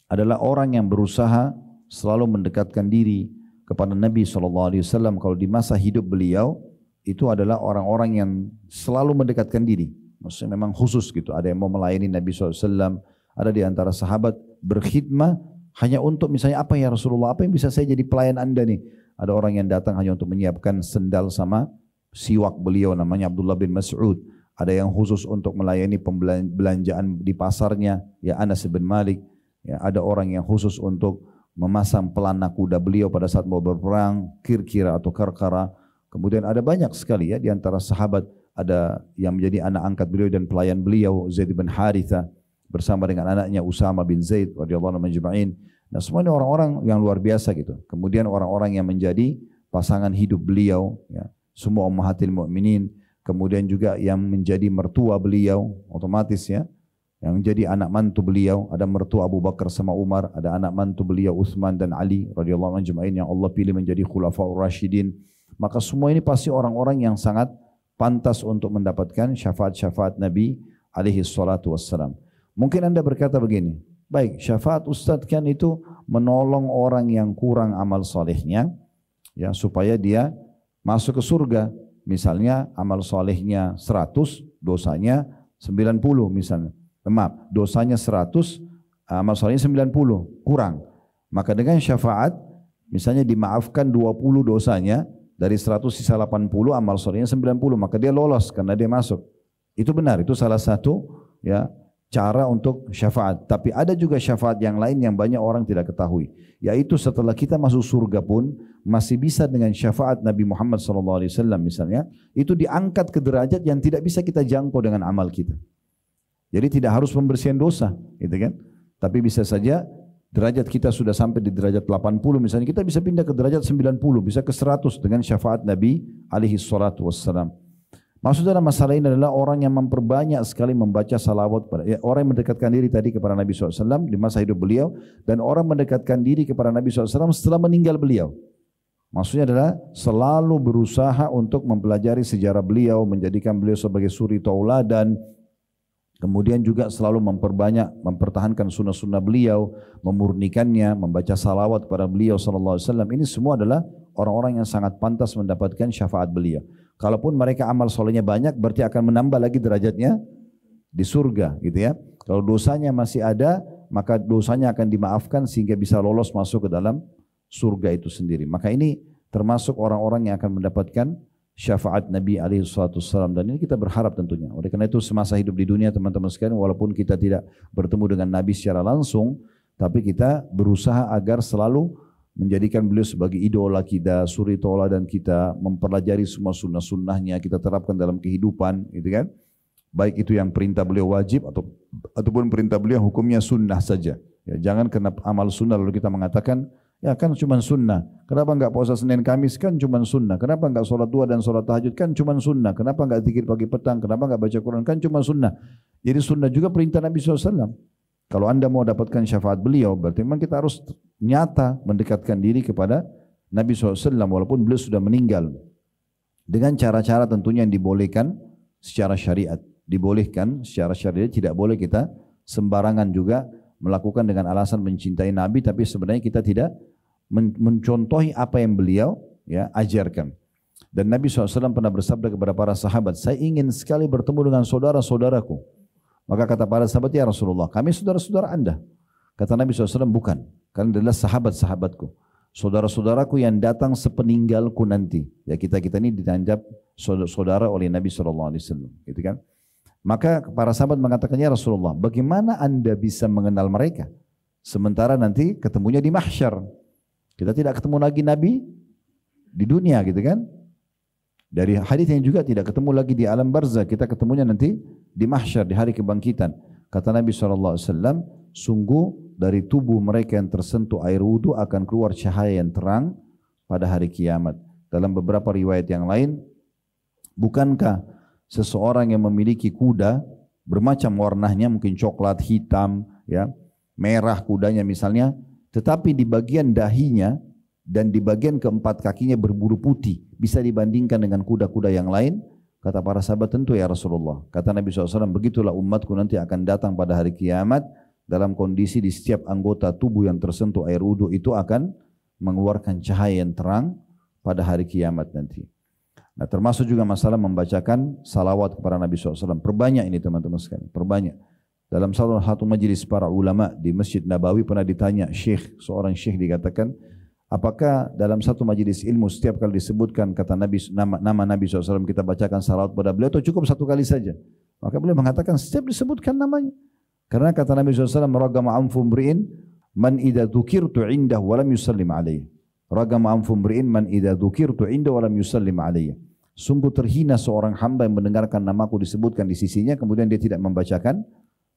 adalah orang yang berusaha selalu mendekatkan diri kepada Nabi SAW. Kalau di masa hidup beliau, itu adalah orang-orang yang selalu mendekatkan diri. Maksudnya memang khusus gitu. Ada yang mau melayani Nabi SAW, ada di antara sahabat berkhidmah hanya untuk misalnya apa ya Rasulullah, apa yang bisa saya jadi pelayan anda nih. Ada orang yang datang hanya untuk menyiapkan sendal sama siwak beliau namanya Abdullah bin Mas'ud. Ada yang khusus untuk melayani pembelanjaan di pasarnya, ya Anas bin Malik. Ya, ada orang yang khusus untuk memasang pelana kuda beliau pada saat mau berperang, Kirkira atau Karkara. Kemudian ada banyak sekali ya di antara sahabat. Ada yang menjadi anak angkat beliau dan pelayan beliau Zaid bin Haritha bersama dengan anaknya Usama bin Zaid radhiyallahu anhu majma'in. Nah, semua ini orang-orang yang luar biasa gitu. Kemudian orang-orang yang menjadi pasangan hidup beliau, ya, semua ummahatil mukminin. Kemudian juga yang menjadi mertua beliau, otomatis ya, yang menjadi anak mantu beliau. Ada mertua Abu Bakar sama Umar, ada anak mantu beliau Utsman dan Ali radhiyallahu anhu majma'in yang Allah pilih menjadi khulafaur rasyidin. Maka semua ini pasti orang-orang yang sangat pantas untuk mendapatkan syafaat-syafaat Nabi alaihi salatu wassalam. Mungkin anda berkata begini, baik syafaat Ustadz kan itu menolong orang yang kurang amal solehnya, ya, supaya dia masuk ke surga. Misalnya amal solehnya 100, dosanya 90 misalnya. Maaf, dosanya 100, amal solehnya 90, kurang. Maka dengan syafaat, misalnya dimaafkan 20 dosanya, dari 100 sisa 80, amal solehnya 90, maka dia lolos karena dia masuk. Itu benar, itu salah satu ya cara untuk syafaat. Tapi ada juga syafaat yang lain yang banyak orang tidak ketahui, yaitu setelah kita masuk surga pun masih bisa dengan syafaat Nabi Muhammad SAW misalnya, itu diangkat ke derajat yang tidak bisa kita jangkau dengan amal kita. Jadi tidak harus pembersihan dosa, gitu kan? Tapi bisa saja derajat kita sudah sampai di derajat 80 misalnya, kita bisa pindah ke derajat 90, bisa ke 100 dengan syafaat Nabi alaihi salatu wassalam. Maksud dalam masalah ini adalah orang yang memperbanyak sekali membaca salawat, orang yang mendekatkan diri tadi kepada Nabi SAW di masa hidup beliau, dan orang mendekatkan diri kepada Nabi SAW setelah meninggal beliau. Maksudnya adalah selalu berusaha untuk mempelajari sejarah beliau, menjadikan beliau sebagai suri tauladan. Kemudian juga selalu mempertahankan sunnah-sunnah beliau, memurnikannya, membaca salawat kepada beliau sallallahu alaihi wasallam. Ini semua adalah orang-orang yang sangat pantas mendapatkan syafaat beliau. Kalaupun mereka amal solehnya banyak, berarti akan menambah lagi derajatnya di surga, gitu ya. Kalau dosanya masih ada, maka dosanya akan dimaafkan sehingga bisa lolos masuk ke dalam surga itu sendiri. Maka ini termasuk orang-orang yang akan mendapatkan syafaat Nabi alaihi salatu wassalam, dan ini kita berharap tentunya. Oleh karena itu semasa hidup di dunia teman-teman sekalian, walaupun kita tidak bertemu dengan Nabi secara langsung, tapi kita berusaha agar selalu menjadikan beliau sebagai idola kita, suri tauladan kita, mempelajari semua sunnah-sunnahnya, kita terapkan dalam kehidupan, gitu kan? Baik itu yang perintah beliau wajib ataupun perintah beliau hukumnya sunnah saja. Ya, jangan kena amal sunnah lalu kita mengatakan, ya kan cuma sunnah. Kenapa enggak puasa Senin Kamis? Kan cuma sunnah. Kenapa enggak sholat duha dan sholat tahajud? Kan cuma sunnah. Kenapa enggak zikir pagi petang? Kenapa enggak baca Quran? Kan cuma sunnah. Jadi sunnah juga perintah Nabi SAW. Kalau anda mau dapatkan syafaat beliau, berarti memang kita harus nyata mendekatkan diri kepada Nabi SAW walaupun beliau sudah meninggal. Dengan cara-cara tentunya yang dibolehkan secara syariat. Dibolehkan secara syariat, tidak boleh kita sembarangan juga melakukan dengan alasan mencintai Nabi, tapi sebenarnya kita tidak mencontohi apa yang beliau ya ajarkan. Dan Nabi SAW pernah bersabda kepada para sahabat, saya ingin sekali bertemu dengan saudara-saudaraku. Maka kata para sahabat, ya Rasulullah, kami saudara-saudara anda. Kata Nabi SAW, bukan, kalian adalah sahabat-sahabatku. Saudara-saudaraku yang datang sepeninggalku nanti. Ya kita ini dianggap saudara oleh Nabi SAW, gitu kan. Maka para sahabat mengatakan, ya Rasulullah, bagaimana Anda bisa mengenal mereka? Sementara nanti ketemunya di mahsyar. Kita tidak ketemu lagi Nabi di dunia gitu kan. Dari hadis yang juga tidak ketemu lagi di alam barzakh, kita ketemunya nanti di mahsyar, di hari kebangkitan. Kata Nabi SAW, sungguh dari tubuh mereka yang tersentuh air wudu akan keluar cahaya yang terang pada hari kiamat. Dalam beberapa riwayat yang lain, bukankah seseorang yang memiliki kuda bermacam warnanya, mungkin coklat, hitam, ya, merah kudanya misalnya, tetapi di bagian dahinya dan di bagian keempat kakinya berbulu putih, bisa dibandingkan dengan kuda-kuda yang lain? Kata para sahabat, tentu ya Rasulullah. Kata Nabi SAW, begitulah umatku nanti akan datang pada hari kiamat dalam kondisi di setiap anggota tubuh yang tersentuh air wudu itu akan mengeluarkan cahaya yang terang pada hari kiamat nanti. Nah, termasuk juga masalah membacakan salawat kepada Nabi SAW. Perbanyak ini teman-teman sekalian, perbanyak. Dalam satu majelis para ulama di Masjid Nabawi pernah ditanya seorang syekh dikatakan, apakah dalam satu majelis ilmu setiap kali disebutkan kata Nabi, nama Nabi SAW kita bacakan salawat pada beliau atau cukup satu kali saja? Maka beliau mengatakan setiap disebutkan namanya. Karena kata Nabi SAW, ragama anfu mri'in man idza dzukirtu indahu wa lam yusallim alayhi. Ragama anfu mri'in man idza dzukirtu indahu wa lam yusallim alayhi. Sungguh terhina seorang hamba yang mendengarkan namaku disebutkan di sisinya kemudian dia tidak membacakan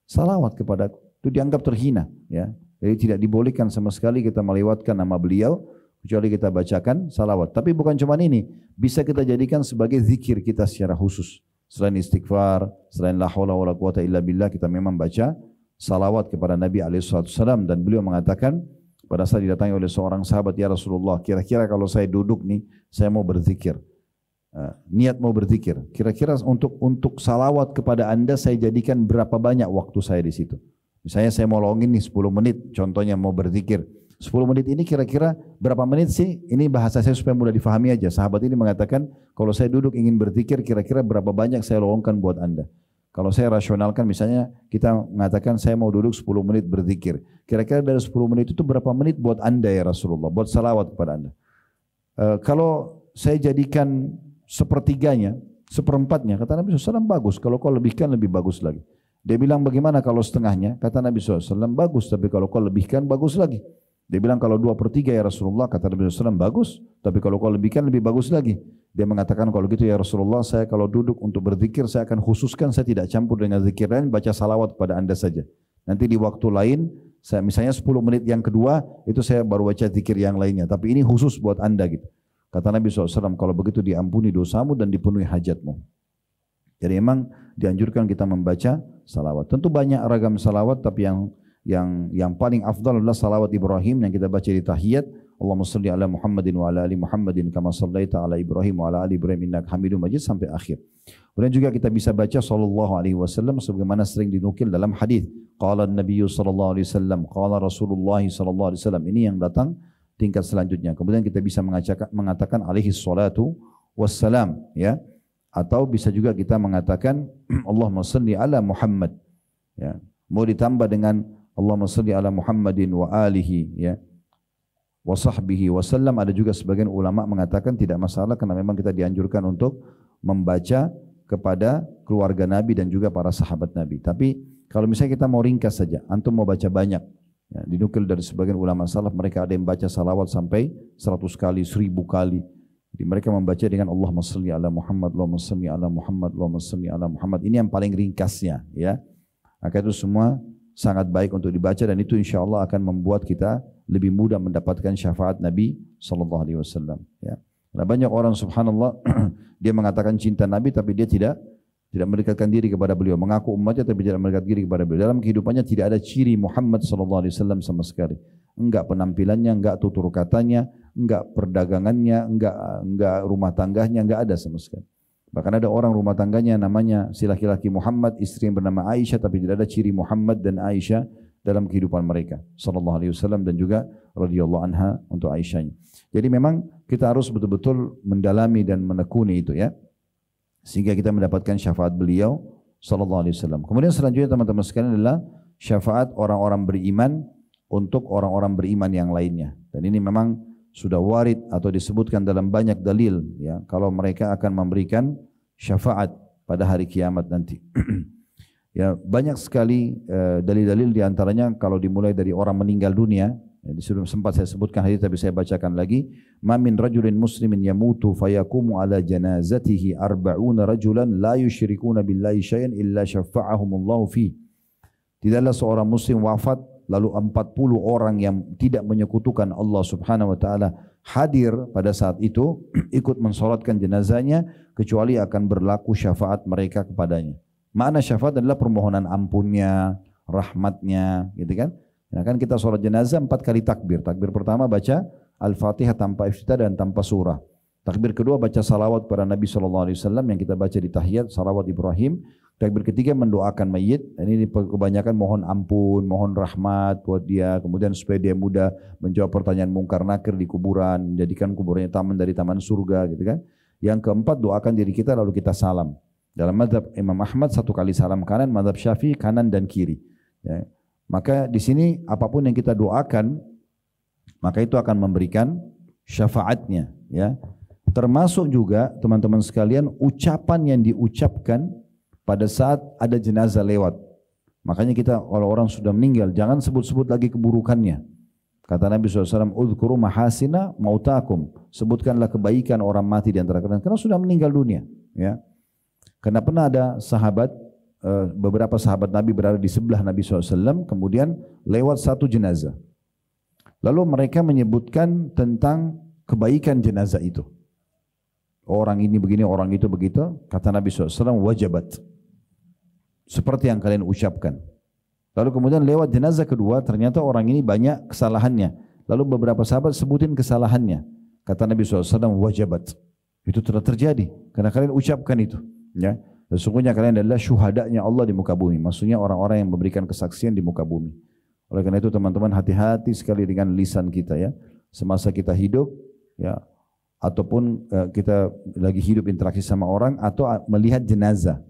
salawat kepada itu, dianggap terhina, ya. Jadi tidak dibolehkan sama sekali kita melewatkan nama beliau kecuali kita bacakan salawat. Tapi bukan cuma ini, bisa kita jadikan sebagai zikir kita secara khusus. Selain istighfar, selain la haula wala quwata illa billah, kita memang baca salawat kepada Nabi SAW. Dan beliau mengatakan pada saat didatangi oleh seorang sahabat, ya Rasulullah, kira-kira kalau saya duduk nih, saya mau berzikir, niat mau berzikir, kira-kira untuk salawat kepada Anda saya jadikan berapa banyak waktu saya di situ? Misalnya saya mau login nih 10 menit, contohnya mau berzikir. 10 menit ini kira-kira berapa menit sih? Ini bahasa saya supaya mudah difahami aja. Sahabat ini mengatakan, kalau saya duduk ingin berzikir, kira-kira berapa banyak saya luangkan buat Anda? Kalau saya rasionalkan, misalnya kita mengatakan saya mau duduk 10 menit berzikir. Kira-kira dari 10 menit itu berapa menit buat Anda ya Rasulullah? Buat salawat kepada Anda. Kalau saya jadikan sepertiganya, seperempatnya, kata Nabi SAW, bagus. Kalau kau lebihkan lebih bagus lagi. Dia bilang bagaimana kalau setengahnya? Kata Nabi SAW, bagus. Tapi kalau kau lebihkan bagus lagi. Dia bilang kalau 2/3 ya Rasulullah. Kata Nabi SAW, bagus. Tapi kalau kau lebihkan lebih bagus lagi. Dia mengatakan kalau gitu ya Rasulullah, saya kalau duduk untuk berzikir saya akan khususkan, saya tidak campur dengan zikir lain, baca salawat kepada Anda saja. Nanti di waktu lain, saya misalnya 10 menit yang kedua itu saya baru baca zikir yang lainnya. Tapi ini khusus buat Anda gitu. Kata Nabi SAW, kalau begitu diampuni dosamu dan dipenuhi hajatmu. Jadi memang dianjurkan kita membaca salawat. Tentu banyak ragam salawat, tapi yang paling afdal adalah salawat Ibrahim yang kita baca di tahiyat. Allahumma salli ala Muhammadin wa ala ali Muhammadin kama sallaita ala Ibrahim wa ala ali Ibrahim innaka Hamidum Majid sampai akhir. Kemudian juga kita bisa baca sallallahu alaihi wasallam sebagaimana sering dinukil dalam hadis. Qala an-nabiy sallallahu alaihi wasallam, qala Rasulullah sallallahu alaihi wasallam. Ini yang datang tingkat selanjutnya. Kemudian kita bisa mengatakan alaihi salatu wassalam, ya. Atau bisa juga kita mengatakan Allahumma salli ala Muhammad, ya. Mau ditambah dengan Allahumma salli ala Muhammadin wa alihi, ya, wa sahbihi wa sallam. Ada juga sebagian ulama mengatakan tidak masalah karena memang kita dianjurkan untuk membaca kepada keluarga Nabi dan juga para sahabat Nabi. Tapi kalau misalnya kita mau ringkas saja, antum mau baca banyak, ya, dinukil dari sebagian ulama salaf, mereka ada yang baca salawat sampai 100 kali, 1000 kali. Jadi mereka membaca dengan Allahumma salli ala Muhammad, Allahumma salli ala Muhammad, Allahumma salli ala Muhammad. Ini yang paling ringkasnya, ya. Maka itu semua sangat baik untuk dibaca dan itu insya Allah akan membuat kita lebih mudah mendapatkan syafaat Nabi sallallahu alaihi wasallam, ya. Nah, banyak orang subhanallah dia mengatakan cinta Nabi tapi dia tidak mendekatkan diri kepada beliau, mengaku umatnya tapi tidak mendekat diri kepada beliau. Dalam kehidupannya tidak ada ciri Muhammad sallallahu alaihi wasallam sama sekali. Enggak penampilannya, enggak tutur katanya, enggak perdagangannya, enggak rumah tangganya, enggak ada sama sekali. Bahkan ada orang rumah tangganya namanya si laki-laki Muhammad, istri yang bernama Aisyah, tapi tidak ada ciri Muhammad dan Aisyah dalam kehidupan mereka sallallahu alaihi wasallam dan juga radhiyallahu anha untuk Aisyahnya. Jadi memang kita harus betul-betul mendalami dan menekuni itu, ya, sehingga kita mendapatkan syafaat beliau sallallahu alaihi wasallam. Kemudian selanjutnya teman-teman sekalian adalah syafaat orang-orang beriman untuk orang-orang beriman yang lainnya. Dan ini memang sudah warid atau disebutkan dalam banyak dalil, ya, kalau mereka akan memberikan syafaat pada hari kiamat nanti. Ya, banyak sekali dalil-dalil diantaranya kalau dimulai dari orang meninggal dunia. Ya, sempat saya sebutkan hadis tapi saya bacakan lagi. Ma min rajulin muslimin yamutu fayaqumu ala janazatihi arba'una rajulan la yusyrikuna billahi syai'an illa syafa'ahumullahu fi. Tidaklah seorang muslim wafat lalu 40 orang yang tidak menyekutukan Allah Subhanahu wa taala hadir pada saat itu ikut mensolatkan jenazahnya kecuali akan berlaku syafaat mereka kepadanya. Makna syafaat adalah permohonan ampunnya, rahmatnya, gitu kan? Nah, kan kita sholat jenazah 4 kali takbir. Takbir pertama baca Al-Fatihah tanpa iftitah dan tanpa surah. Takbir kedua baca salawat pada Nabi SAW yang kita baca di tahiyat, salawat Ibrahim. Takbir ketiga mendoakan mayit. Ini kebanyakan mohon ampun, mohon rahmat buat dia. Kemudian supaya dia mudah menjawab pertanyaan mungkar nakir di kuburan, menjadikan kuburannya taman dari taman surga, gitu kan? Yang keempat doakan diri kita lalu kita salam. Dalam mazhab Imam Ahmad 1 kali salam kanan, mazhab Syafi'i kanan dan kiri. Ya. Maka di sini apapun yang kita doakan, maka itu akan memberikan syafaatnya. Ya. Termasuk juga teman-teman sekalian ucapan yang diucapkan pada saat ada jenazah lewat. Makanya kita kalau orang sudah meninggal jangan sebut-sebut lagi keburukannya. Kata Nabi SAW, "Udhkuru mahasina mautakum." Sebutkanlah kebaikan orang mati di antara kalian karena sudah meninggal dunia. Ya. Karena pernah ada sahabat, beberapa sahabat Nabi berada di sebelah Nabi SAW, kemudian lewat satu jenazah. Lalu mereka menyebutkan tentang kebaikan jenazah itu. Orang ini begini, orang itu begitu. Kata Nabi SAW, wajabat. Seperti yang kalian ucapkan. Lalu kemudian lewat jenazah kedua, ternyata orang ini banyak kesalahannya. Lalu beberapa sahabat sebutin kesalahannya. Kata Nabi SAW, wajabat. Itu telah terjadi, karena kalian ucapkan itu. Ya, sesungguhnya kalian adalah syuhadanya Allah di muka bumi. Maksudnya orang-orang yang memberikan kesaksian di muka bumi. Oleh karena itu teman-teman hati-hati sekali dengan lisan kita ya. Semasa kita hidup ya, ataupun kita lagi hidup interaksi sama orang atau melihat jenazah.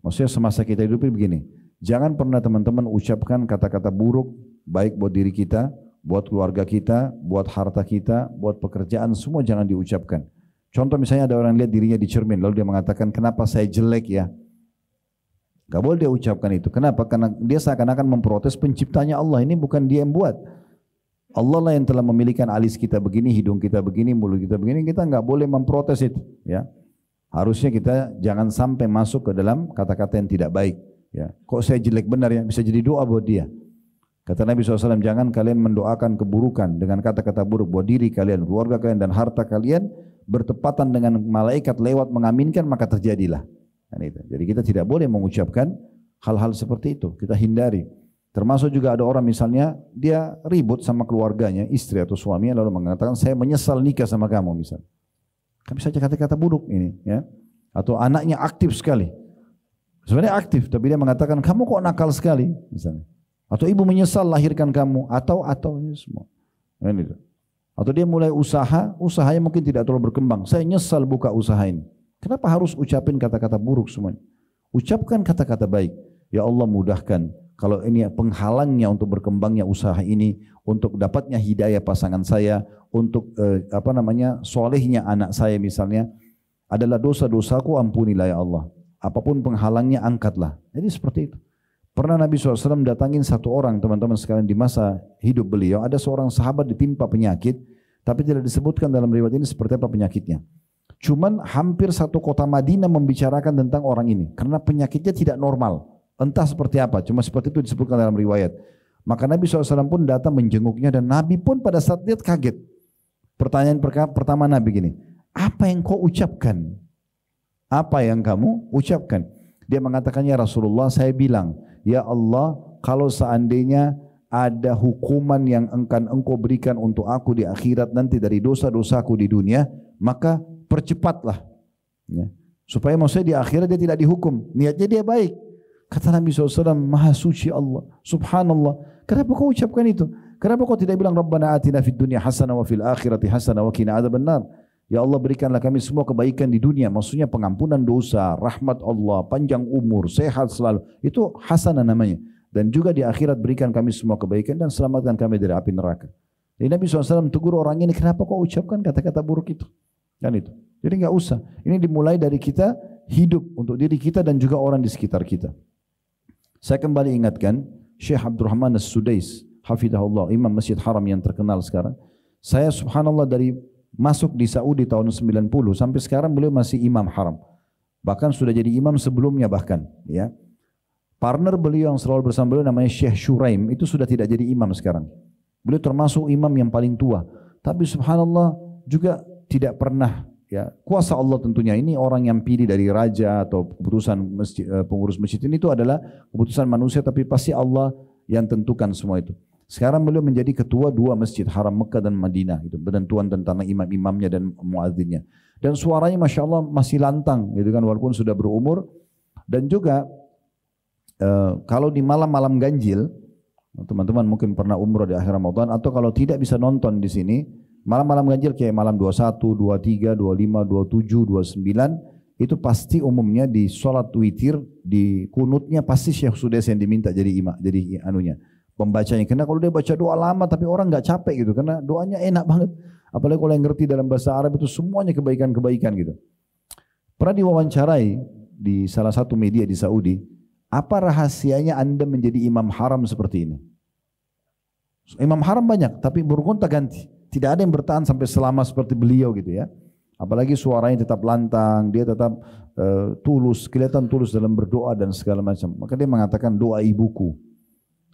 Maksudnya semasa kita hidup begini. Jangan pernah teman-teman ucapkan kata-kata buruk baik buat diri kita, buat keluarga kita, buat harta kita, buat pekerjaan, semua jangan diucapkan. Contoh misalnya ada orang lihat dirinya di cermin lalu dia mengatakan kenapa saya jelek ya. Gak boleh dia ucapkan itu. Kenapa? Karena dia seakan-akan memprotes penciptanya Allah. Ini bukan dia yang buat. Allah lah yang telah memilihkan alis kita begini, hidung kita begini, mulut kita begini. Kita gak boleh memprotes itu. Ya. Harusnya kita jangan sampai masuk ke dalam kata-kata yang tidak baik. Ya. Kok saya jelek benar ya? Bisa jadi doa buat dia. Kata Nabi SAW, jangan kalian mendoakan keburukan dengan kata-kata buruk buat diri kalian, keluarga kalian dan harta kalian. Bertepatan dengan malaikat lewat mengaminkan maka terjadilah. Jadi kita tidak boleh mengucapkan hal-hal seperti itu. Kita hindari. Termasuk juga ada orang misalnya dia ribut sama keluarganya, istri atau suaminya lalu mengatakan saya menyesal nikah sama kamu misalnya. Kan bisa kata-kata buruk ini ya. Atau anaknya aktif sekali. Sebenarnya aktif tapi dia mengatakan kamu kok nakal sekali misalnya. Atau ibu menyesal lahirkan kamu atau ini semua. Ini. Atau dia mulai usaha, usahanya mungkin tidak terlalu berkembang. Saya nyesal buka usaha ini. Kenapa harus ucapin kata-kata buruk semuanya? Ucapkan kata-kata baik. Ya Allah mudahkan. Kalau ini penghalangnya untuk berkembangnya usaha ini, untuk dapatnya hidayah pasangan saya, untuk solehnya anak saya misalnya, adalah dosa-dosaku ampunilah ya Allah. Apapun penghalangnya angkatlah. Jadi seperti itu. Pernah Nabi SAW datangin satu orang teman-teman sekalian di masa hidup beliau. Ada seorang sahabat ditimpa penyakit. Tapi tidak disebutkan dalam riwayat ini seperti apa penyakitnya. Cuman hampir satu kota Madinah membicarakan tentang orang ini. Karena penyakitnya tidak normal. Entah seperti apa. Cuma seperti itu disebutkan dalam riwayat. Maka Nabi SAW pun datang menjenguknya. Dan Nabi pun pada saat lihat kaget. Pertanyaan pertama Nabi gini. Apa yang kau ucapkan? Apa yang kamu ucapkan? Dia mengatakannya Rasulullah saya bilang. Ya Allah, kalau seandainya ada hukuman yang engkau berikan untuk aku di akhirat nanti dari dosa-dosaku di dunia, maka percepatlah. Ya. Supaya maksudnya di akhirat dia tidak dihukum. Niatnya dia baik. Kata Nabi SAW, Maha suci Allah. Subhanallah. Kenapa kau ucapkan itu? Kenapa kau tidak bilang Rabbana atina fid dunya hasanah wa fil akhirati hasanah wa qina adzabannar? Ya Allah berikanlah kami semua kebaikan di dunia. Maksudnya pengampunan dosa, rahmat Allah, panjang umur, sehat selalu. Itu hasanah namanya. Dan juga di akhirat berikan kami semua kebaikan dan selamatkan kami dari api neraka. Jadi Nabi SAW tegur orang ini, kenapa kau ucapkan kata-kata buruk itu? Kan itu. Jadi enggak usah. Ini dimulai dari kita hidup untuk diri kita dan juga orang di sekitar kita. Saya kembali ingatkan Syekh Abdurrahman As-Sudais, hafizahullah, imam Masjid Haram yang terkenal sekarang. Saya subhanallah dari masuk di Saudi tahun 90 sampai sekarang beliau masih imam haram. Bahkan sudah jadi imam sebelumnya bahkan, ya. Partner beliau yang selalu bersama beliau namanya Syekh Shuraim, itu sudah tidak jadi imam sekarang. Beliau termasuk imam yang paling tua. Tapi subhanallah juga tidak pernah, ya, kuasa Allah tentunya. Ini orang yang pilih dari raja atau keputusan masjid, pengurus masjid ini itu adalah keputusan manusia, tapi pasti Allah yang tentukan semua itu. Sekarang beliau menjadi ketua 2 masjid haram Mekah dan Madinah, itu penentuan tentang imam-imamnya dan muadzinnya. Dan suaranya masya Allah masih lantang, gitu kan, walaupun sudah berumur. Dan juga kalau di malam-malam ganjil, teman-teman mungkin pernah umroh di akhir Ramadan, atau kalau tidak bisa nonton di sini, malam-malam ganjil kayak malam 21, 23, 25, 27, 29, itu pasti umumnya di sholat witir, di kunutnya pasti Syekh Sudais yang diminta jadi imam, jadi anunya, pembacanya. Karena kalau dia baca doa lama tapi orang nggak capek gitu, karena doanya enak banget. Apalagi kalau yang ngerti dalam bahasa Arab itu semuanya kebaikan-kebaikan gitu. Pernah diwawancarai di salah satu media di Saudi, apa rahasianya Anda menjadi imam haram seperti ini? Imam haram banyak, tapi bergonta-ganti. Tidak ada yang bertahan sampai selama seperti beliau gitu ya. Apalagi suaranya tetap lantang, dia tetap tulus, kelihatan tulus dalam berdoa dan segala macam. Maka dia mengatakan doa ibuku.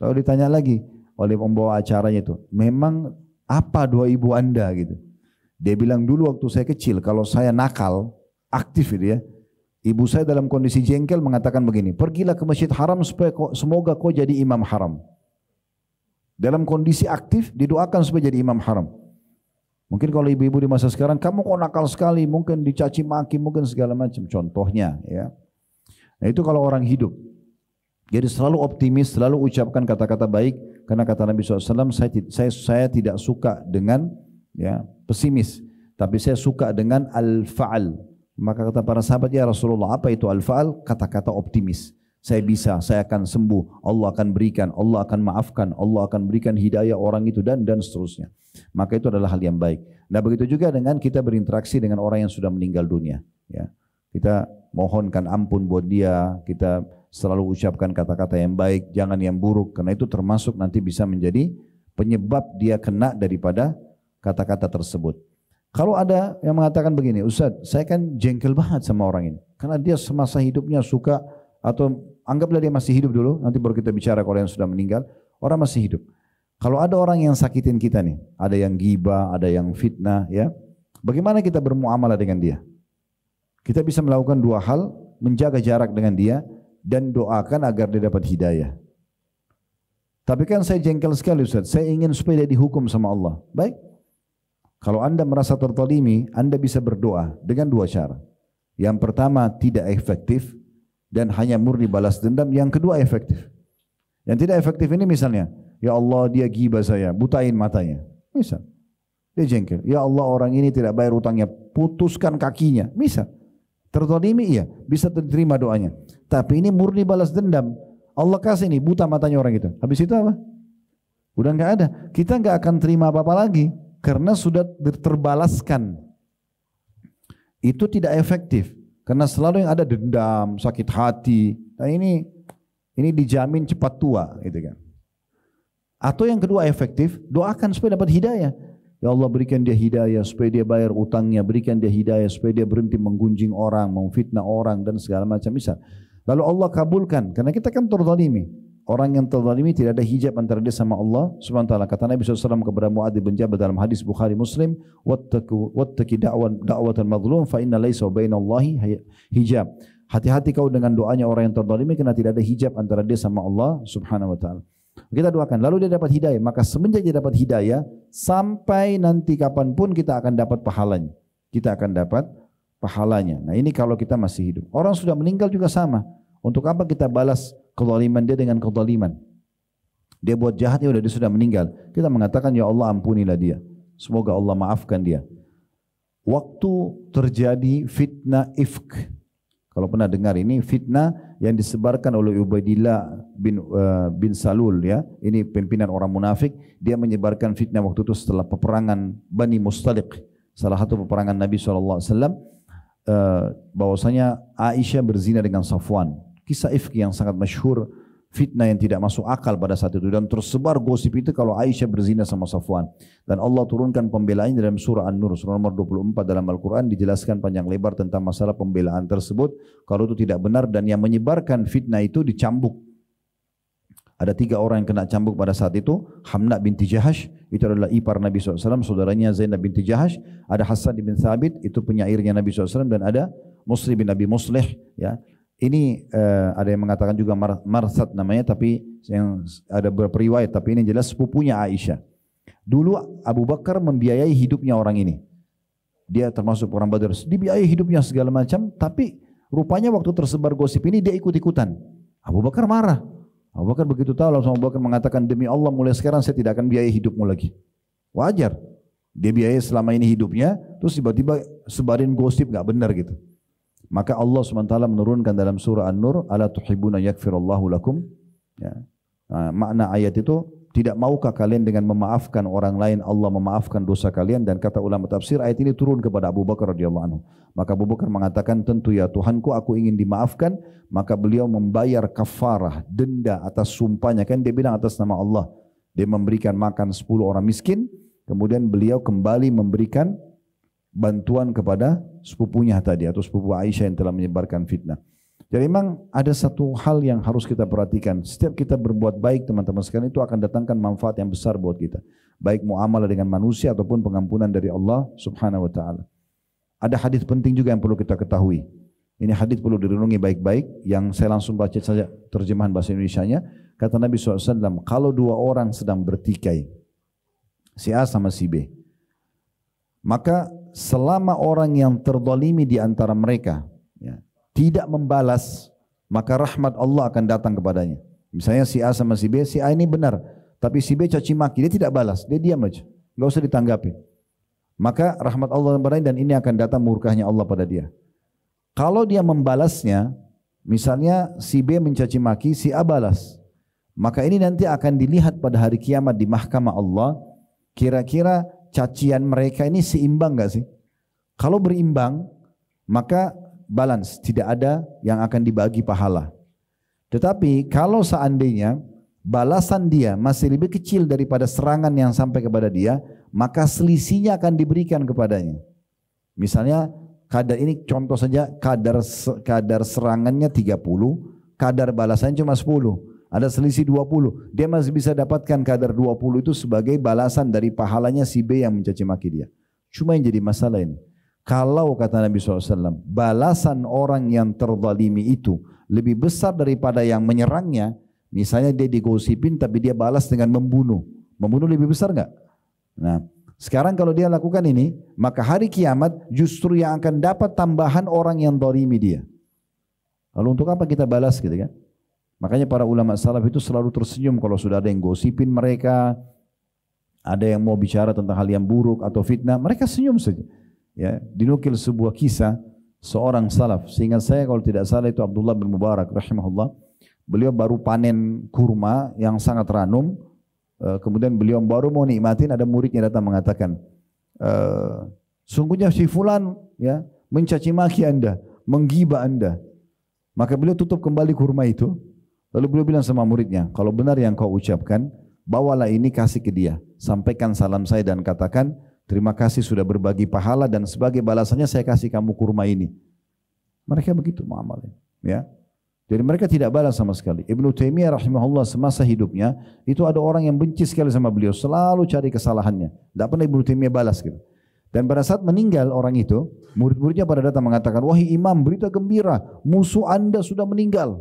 Kalau ditanya lagi oleh pembawa acaranya itu, memang apa doa ibu Anda gitu? Dia bilang dulu waktu saya kecil, kalau saya nakal, aktif gitu ya, ibu saya dalam kondisi jengkel mengatakan begini, pergilah ke Masjid Haram supaya semoga kau jadi imam haram. Dalam kondisi aktif didoakan supaya jadi imam haram. Mungkin kalau ibu-ibu di masa sekarang, kamu kok nakal sekali, mungkin dicaci maki, mungkin segala macam. Contohnya, ya. Nah itu kalau orang hidup. Jadi selalu optimis, selalu ucapkan kata-kata baik. Karena kata Nabi SAW, saya tidak suka dengan, ya, pesimis. Tapi saya suka dengan al-fa'al. Maka kata para sahabat, ya Rasulullah, apa itu al-fa'al? Kata-kata optimis. Saya bisa, saya akan sembuh, Allah akan berikan, Allah akan maafkan, Allah akan berikan hidayah orang itu dan seterusnya. Maka itu adalah hal yang baik. Nah begitu juga dengan kita berinteraksi dengan orang yang sudah meninggal dunia. Ya. Kita mohonkan ampun buat dia, kita selalu ucapkan kata-kata yang baik, jangan yang buruk. Karena itu termasuk nanti bisa menjadi penyebab dia kena daripada kata-kata tersebut. Kalau ada yang mengatakan begini, Ustaz, saya kan jengkel banget sama orang ini. Karena dia semasa hidupnya suka, atau anggaplah dia masih hidup dulu, nanti baru kita bicara kalau yang sudah meninggal, orang masih hidup. Kalau ada orang yang sakitin kita nih, ada yang ghibah, ada yang fitnah, ya, bagaimana kita bermuamalah dengan dia? Kita bisa melakukan 2 hal, menjaga jarak dengan dia, dan doakan agar dia dapat hidayah. Tapi kan saya jengkel sekali Ustaz, saya ingin supaya dia dihukum sama Allah. Baik, kalau Anda merasa terzalimi, Anda bisa berdoa dengan 2 cara. Yang pertama tidak efektif, dan hanya murni balas dendam. Yang kedua efektif. Yang tidak efektif ini misalnya, ya Allah dia ghibah saya, butain matanya. Misal, dia jengkel. Ya Allah orang ini tidak bayar utangnya, putuskan kakinya. Misal, terzalimi iya, bisa diterima doanya. Tapi ini murni balas dendam. Allah kasih nih buta matanya orang itu. Habis itu apa? Udah nggak ada. Kita nggak akan terima apa-apa lagi karena sudah terbalaskan. Itu tidak efektif. Karena selalu yang ada dendam, sakit hati. Nah ini dijamin cepat tua, gitu kan. Atau yang kedua efektif, doakan supaya dapat hidayah. Ya Allah berikan dia hidayah supaya dia bayar utangnya, berikan dia hidayah supaya dia berhenti menggunjing orang, memfitnah orang dan segala macam bisa. Lalu Allah kabulkan, karena kita kan terzalimi. Orang yang terzalimi tidak ada hijab antara dia sama Allah Subhanahu wa taala. Kata Nabi SAW kepada Muadz bin Jabal dalam hadis Bukhari Muslim, wattaqi da'watal mazlum fa inna laysa bainallahi hijab. Hati-hati kau dengan doanya orang yang terzalimi karena tidak ada hijab antara dia sama Allah Subhanahu wa taala. Kita doakan, lalu dia dapat hidayah. Maka semenjak dia dapat hidayah, sampai nanti kapanpun kita akan dapat pahalanya. Kita akan dapat pahalanya. Nah ini kalau kita masih hidup. Orang sudah meninggal juga sama. Untuk apa kita balas kezaliman dia dengan kezaliman? Dia buat jahat, ya udah dia sudah meninggal. Kita mengatakan ya Allah ampunilah dia. Semoga Allah maafkan dia. Waktu terjadi fitnah ifk. Kalau pernah dengar ini fitnah yang disebarkan oleh Ubaidillah bin Salul, ya. Ini pimpinan orang munafik. Dia menyebarkan fitnah waktu itu setelah peperangan Bani Mustaliq. Salah satu peperangan Nabi SAW. Bahwasanya Aisyah berzina dengan Safwan. Kisah ifki yang sangat masyhur fitnah yang tidak masuk akal pada saat itu dan tersebar gosip itu kalau Aisyah berzina sama Safwan. Dan Allah turunkan pembelaannya dalam surah An-Nur, surah nomor 24 dalam Al-Quran, dijelaskan panjang lebar tentang masalah pembelaan tersebut. Kalau itu tidak benar dan yang menyebarkan fitnah itu dicambuk. Ada 3 orang yang kena cambuk pada saat itu. Hamna binti Jahash, itu adalah ipar Nabi SAW, saudaranya Zainab binti Jahash. Ada Hasan bin Thabit, itu penyairnya Nabi SAW, dan ada Muslim bin Abi Muslih, ya. Ini ada yang mengatakan juga Marsad namanya, tapi yang ada beberapa riwayat, tapi ini jelas sepupunya Aisyah. Dulu Abu Bakar membiayai hidupnya orang ini. Dia termasuk orang Badar, dibiayai hidupnya segala macam, tapi rupanya waktu tersebar gosip ini dia ikut-ikutan. Abu Bakar marah. Abu Bakar begitu tahu, langsung Abu Bakar mengatakan, demi Allah mulai sekarang saya tidak akan biayai hidupmu lagi. Wajar. Dia biayai selama ini hidupnya, terus tiba-tiba sebarin gosip gak benar gitu. Maka Allah SWT menurunkan dalam surah An-Nur, ala tuhibbuna yakfirallahu lakum. Ya. Nah, makna ayat itu, tidak maukah kalian dengan memaafkan orang lain, Allah memaafkan dosa kalian. Dan kata ulama tafsir, ayat ini turun kepada Abu Bakar radhiyallahu anhu. Maka Abu Bakar mengatakan, tentu ya Tuhanku, aku ingin dimaafkan. Maka beliau membayar kafarah, denda atas sumpahnya. Kan dia bilang atas nama Allah. Dia memberikan makan 10 orang miskin. Kemudian beliau kembali memberikan bantuan kepada sepupunya tadi atau sepupu Aisyah yang telah menyebarkan fitnah. Jadi memang ada satu hal yang harus kita perhatikan. Setiap kita berbuat baik teman-teman sekalian itu akan datangkan manfaat yang besar buat kita. Baik muamalah dengan manusia ataupun pengampunan dari Allah Subhanahu wa taala. Ada hadis penting juga yang perlu kita ketahui. Ini hadis perlu direnungi baik-baik, yang saya langsung baca saja terjemahan bahasa Indonesianya. Kata Nabi SAW, kalau 2 orang sedang bertikai, si A sama si B, maka selama orang yang terzalimi di antara mereka ya, tidak membalas, maka rahmat Allah akan datang kepadanya. Misalnya si A sama si B, si A ini benar, tapi si B caci maki, dia tidak balas, dia diam aja, nggak usah ditanggapi. Maka rahmat Allah kepadanya dan ini akan datang murkahnya Allah pada dia. Kalau dia membalasnya, misalnya si B mencaci maki, si A balas, maka ini nanti akan dilihat pada hari kiamat di mahkamah Allah, kira-kira cacian mereka ini seimbang enggak sih? Kalau berimbang, maka balance, tidak ada yang akan dibagi pahala. Tetapi kalau seandainya balasan dia masih lebih kecil daripada serangan yang sampai kepada dia, maka selisihnya akan diberikan kepadanya. Misalnya kadar ini contoh saja, kadar serangannya 30, kadar balasannya cuma 10. Ada selisih 20, dia masih bisa dapatkan kadar 20 itu sebagai balasan dari pahalanya si B yang mencaci maki dia. Cuma yang jadi masalah ini, kalau kata Nabi SAW, balasan orang yang terzalimi itu lebih besar daripada yang menyerangnya, misalnya dia digosipin tapi dia balas dengan membunuh. Membunuh lebih besar enggak? Nah, sekarang kalau dia lakukan ini, maka hari kiamat justru yang akan dapat tambahan orang yang zalimi dia. Lalu untuk apa kita balas gitu kan? Makanya para ulama salaf itu selalu tersenyum kalau sudah ada yang gosipin mereka, ada yang mau bicara tentang hal yang buruk atau fitnah, mereka senyum saja. Ya, dinukil sebuah kisah seorang salaf. Seingat saya kalau tidak salah itu Abdullah bin Mubarak rahimahullah. Beliau baru panen kurma yang sangat ranum. Kemudian beliau baru mau nikmatin, ada muridnya datang mengatakan, sungguhnya si fulan ya mencaci maki Anda, menggibah Anda. Maka beliau tutup kembali kurma itu. Lalu beliau bilang sama muridnya, kalau benar yang kau ucapkan, bawalah ini kasih ke dia. Sampaikan salam saya dan katakan, terima kasih sudah berbagi pahala dan sebagai balasannya saya kasih kamu kurma ini. Mereka begitu muamalnya. Ya. Jadi mereka tidak balas sama sekali. Ibnu Taimiyah rahimahullah semasa hidupnya, itu ada orang yang benci sekali sama beliau, selalu cari kesalahannya. Tidak pernah Ibnu Taimiyah balas gitu. Dan pada saat meninggal orang itu, murid-muridnya pada datang mengatakan, wahai imam, berita gembira, musuh anda sudah meninggal,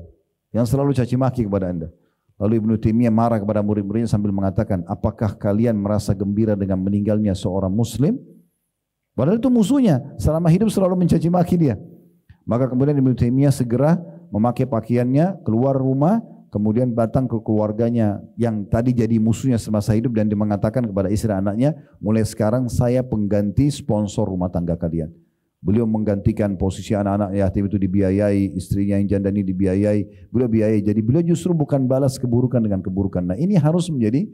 yang selalu caci maki kepada anda. Lalu Ibnu Taimiyah marah kepada murid-muridnya sambil mengatakan, apakah kalian merasa gembira dengan meninggalnya seorang muslim? Padahal itu musuhnya, selama hidup selalu mencaci maki dia. Maka kemudian Ibnu Taimiyah segera memakai pakaiannya, keluar rumah, kemudian datang ke keluarganya yang tadi jadi musuhnya semasa hidup dan dia mengatakan kepada istri anaknya, mulai sekarang saya pengganti sponsor rumah tangga kalian. Beliau menggantikan posisi anak-anak yatim itu dibiayai, istrinya yang janda ini dibiayai, beliau biayai. Jadi beliau justru bukan balas keburukan dengan keburukan. Nah ini harus menjadi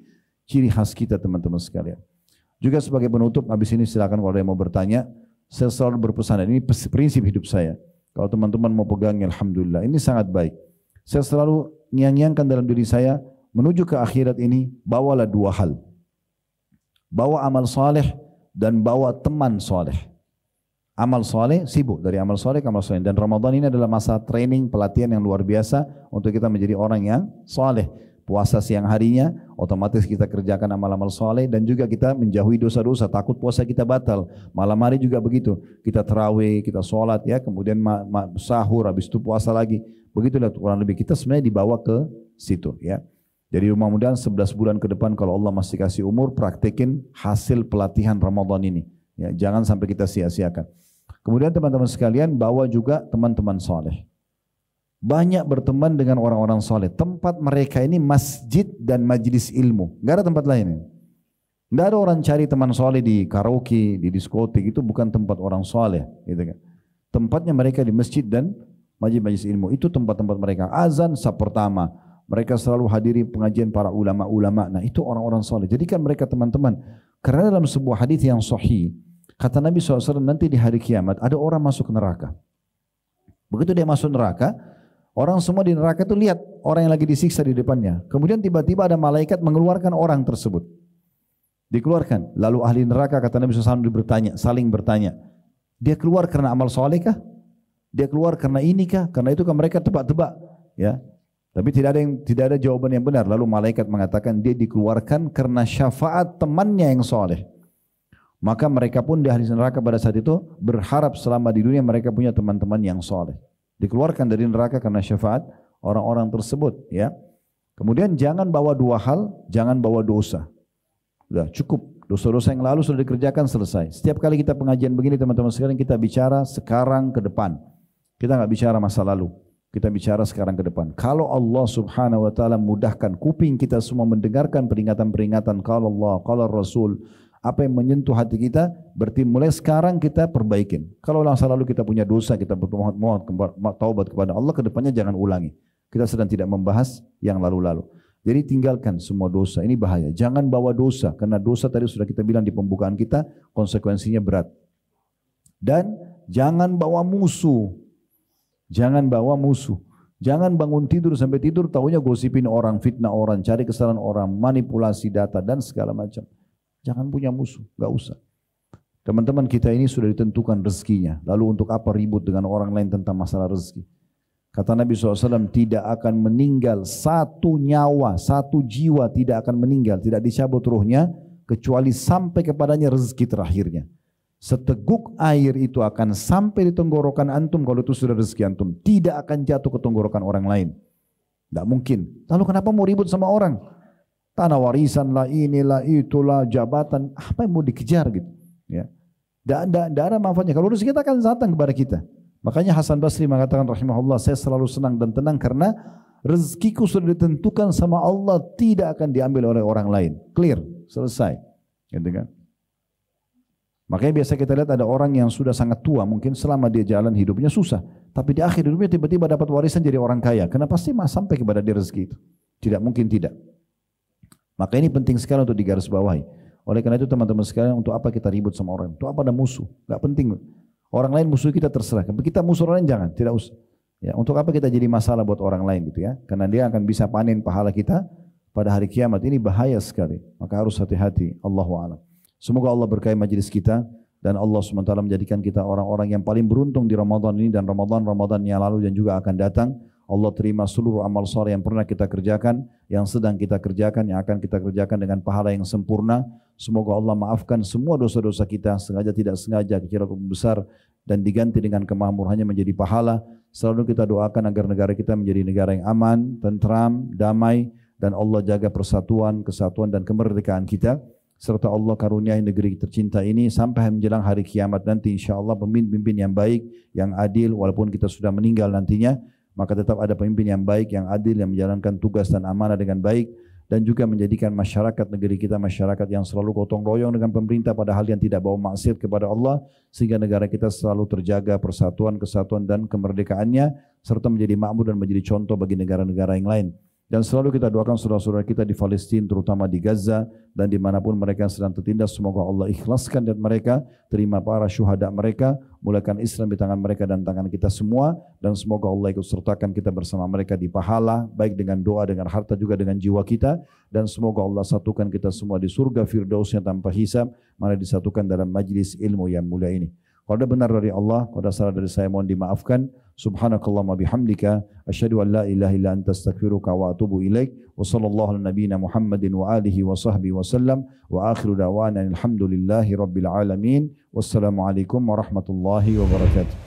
ciri khas kita teman-teman sekalian. Juga sebagai penutup, habis ini silakan kalau ada yang mau bertanya, saya selalu berpesan, ini prinsip hidup saya. Kalau teman-teman mau pegang, alhamdulillah, ini sangat baik. Saya selalu nyanyikan dalam diri saya, menuju ke akhirat ini, bawalah dua hal. Bawa amal saleh dan bawa teman saleh. Amal saleh, sibuk dari amal saleh ke amal saleh. Dan Ramadan ini adalah masa training, pelatihan yang luar biasa untuk kita menjadi orang yang saleh. Puasa siang harinya, otomatis kita kerjakan amal-amal saleh dan juga kita menjauhi dosa-dosa, takut puasa kita batal. Malam hari juga begitu, kita tarawih, kita sholat ya, kemudian sahur, habis itu puasa lagi. Begitulah kurang lebih kita sebenarnya dibawa ke situ ya. Jadi mudah-mudahan 11 bulan ke depan kalau Allah masih kasih umur, praktekin hasil pelatihan Ramadan ini. Ya, jangan sampai kita sia-siakan. Kemudian teman-teman sekalian, bawa juga teman-teman saleh. Banyak berteman dengan orang-orang soleh. Tempat mereka ini masjid dan majlis ilmu. Enggak ada tempat lain. Enggak ada orang cari teman soleh di karaoke, di diskotik. Itu bukan tempat orang soleh. Gitu kan. Tempatnya mereka di masjid dan majlis ilmu. Itu tempat-tempat mereka. Azan sab pertama. Mereka selalu hadiri pengajian para ulama-ulama. Nah itu orang-orang soleh. Jadikan mereka teman-teman. Karena dalam sebuah hadis yang sahih, kata Nabi SAW, nanti di hari kiamat ada orang masuk neraka. Begitu dia masuk neraka, orang semua di neraka itu lihat orang yang lagi disiksa di depannya. Kemudian tiba-tiba ada malaikat mengeluarkan orang tersebut. Dikeluarkan. Lalu ahli neraka kata Nabi SAW bertanya, saling bertanya. Dia keluar karena amal soleh kah? Dia keluar karena ini kah? Karena itu kan mereka tebak-tebak. Ya. Tapi tidak ada jawaban yang benar. Lalu malaikat mengatakan dia dikeluarkan karena syafaat temannya yang soleh. Maka mereka pun di ahli neraka pada saat itu berharap selama di dunia mereka punya teman-teman yang soleh. Dikeluarkan dari neraka karena syafaat orang-orang tersebut ya. Kemudian jangan bawa dua hal, jangan bawa dosa. Sudah cukup, dosa-dosa yang lalu sudah dikerjakan selesai. Setiap kali kita pengajian begini teman-teman sekalian, kita bicara sekarang ke depan. Kita nggak bicara masa lalu, kita bicara sekarang ke depan. Kalau Allah Subhanahu wa taala mudahkan kuping kita semua mendengarkan peringatan-peringatan kalau Allah, kalau Rasul, apa yang menyentuh hati kita, berarti mulai sekarang kita perbaikin. Kalau masa lalu kita punya dosa, kita mohon taubat kepada Allah, kedepannya jangan ulangi. Kita sedang tidak membahas yang lalu-lalu. Jadi tinggalkan semua dosa, ini bahaya. Jangan bawa dosa, karena dosa tadi sudah kita bilang di pembukaan kita, konsekuensinya berat. Dan jangan bawa musuh. Jangan bawa musuh. Jangan bangun tidur sampai tidur, taunya gosipin orang, fitnah orang, cari kesalahan orang, manipulasi data, dan segala macam. Jangan punya musuh, enggak usah. Teman-teman kita ini sudah ditentukan rezekinya. Lalu untuk apa ribut dengan orang lain tentang masalah rezeki? Kata Nabi SAW, tidak akan meninggal satu nyawa, satu jiwa tidak akan meninggal, tidak dicabut ruhnya, kecuali sampai kepadanya rezeki terakhirnya. Seteguk air itu akan sampai di tenggorokan antum kalau itu sudah rezeki antum. Tidak akan jatuh ke tenggorokan orang lain. Tidak mungkin. Lalu kenapa mau ribut sama orang? Tanah warisan lah, inilah, itulah, jabatan, apa yang mau dikejar gitu. Ya. Tidak ada manfaatnya. Kalau rezeki kita akan datang kepada kita. Makanya Hasan Basri mengatakan rahimahullah, saya selalu senang dan tenang karena rezekiku sudah ditentukan sama Allah, tidak akan diambil oleh orang lain. Clear, selesai. Gitu kan? Makanya biasa kita lihat ada orang yang sudah sangat tua, mungkin selama dia jalan hidupnya susah. Tapi di akhir hidupnya tiba-tiba dapat warisan jadi orang kaya. Kenapa sih sampai kepada dia rezeki itu? Tidak mungkin tidak. Maka ini penting sekali untuk digarisbawahi. Oleh karena itu teman-teman sekalian, untuk apa kita ribut sama orang? Untuk apa ada musuh? Gak penting. Orang lain musuh kita terserah. Kita musuh orang lain jangan, tidak usah. Ya, untuk apa kita jadi masalah buat orang lain gitu ya? Karena dia akan bisa panen pahala kita pada hari kiamat. Ini bahaya sekali. Maka harus hati-hati. Allahu a'lam. Semoga Allah berkahi majelis kita dan Allah SWT menjadikan kita orang-orang yang paling beruntung di Ramadan ini dan Ramadan yang lalu dan juga akan datang. Allah terima seluruh amal saleh yang pernah kita kerjakan, yang sedang kita kerjakan, yang akan kita kerjakan dengan pahala yang sempurna. Semoga Allah maafkan semua dosa-dosa kita, sengaja tidak sengaja, kecil ataupun besar, dan diganti dengan kemakmurannya menjadi pahala. Selalu kita doakan agar negara kita menjadi negara yang aman, tentram, damai, dan Allah jaga persatuan, kesatuan, dan kemerdekaan kita. Serta Allah karuniai negeri tercinta ini sampai menjelang hari kiamat nanti, insyaAllah pemimpin-pemimpin yang baik, yang adil, walaupun kita sudah meninggal nantinya, maka tetap ada pemimpin yang baik, yang adil, yang menjalankan tugas dan amanah dengan baik, dan juga menjadikan masyarakat negeri kita masyarakat yang selalu gotong royong dengan pemerintah pada hal yang tidak bawa maksiat kepada Allah, sehingga negara kita selalu terjaga persatuan, kesatuan dan kemerdekaannya, serta menjadi makmur dan menjadi contoh bagi negara-negara yang lain. Dan selalu kita doakan saudara-saudara kita di Palestina, terutama di Gaza dan dimanapun mereka sedang tertindas. Semoga Allah ikhlaskan dan mereka, terima para syuhada mereka, mulakan Islam di tangan mereka dan tangan kita semua. Dan semoga Allah ikut sertakan kita bersama mereka di pahala, baik dengan doa, dengan harta, juga dengan jiwa kita. Dan semoga Allah satukan kita semua di surga firdausnya tanpa hisab, mana disatukan dalam majlis ilmu yang mulia ini. Kalau ada benar dari Allah, kalau ada salah dari saya mohon dimaafkan. Subhanakallahumma bihamdika asyhadu an la ilaha illa anta astaghfiruka wa atubu ilaik. Wa sallallahu ala nabiyyina Muhammadin wa alihi wa sahbihi wa sallam. Wa akhiru da'wana alhamdulillahi rabbil alamin. Wassalamualaikum warahmatullahi wabarakatuh.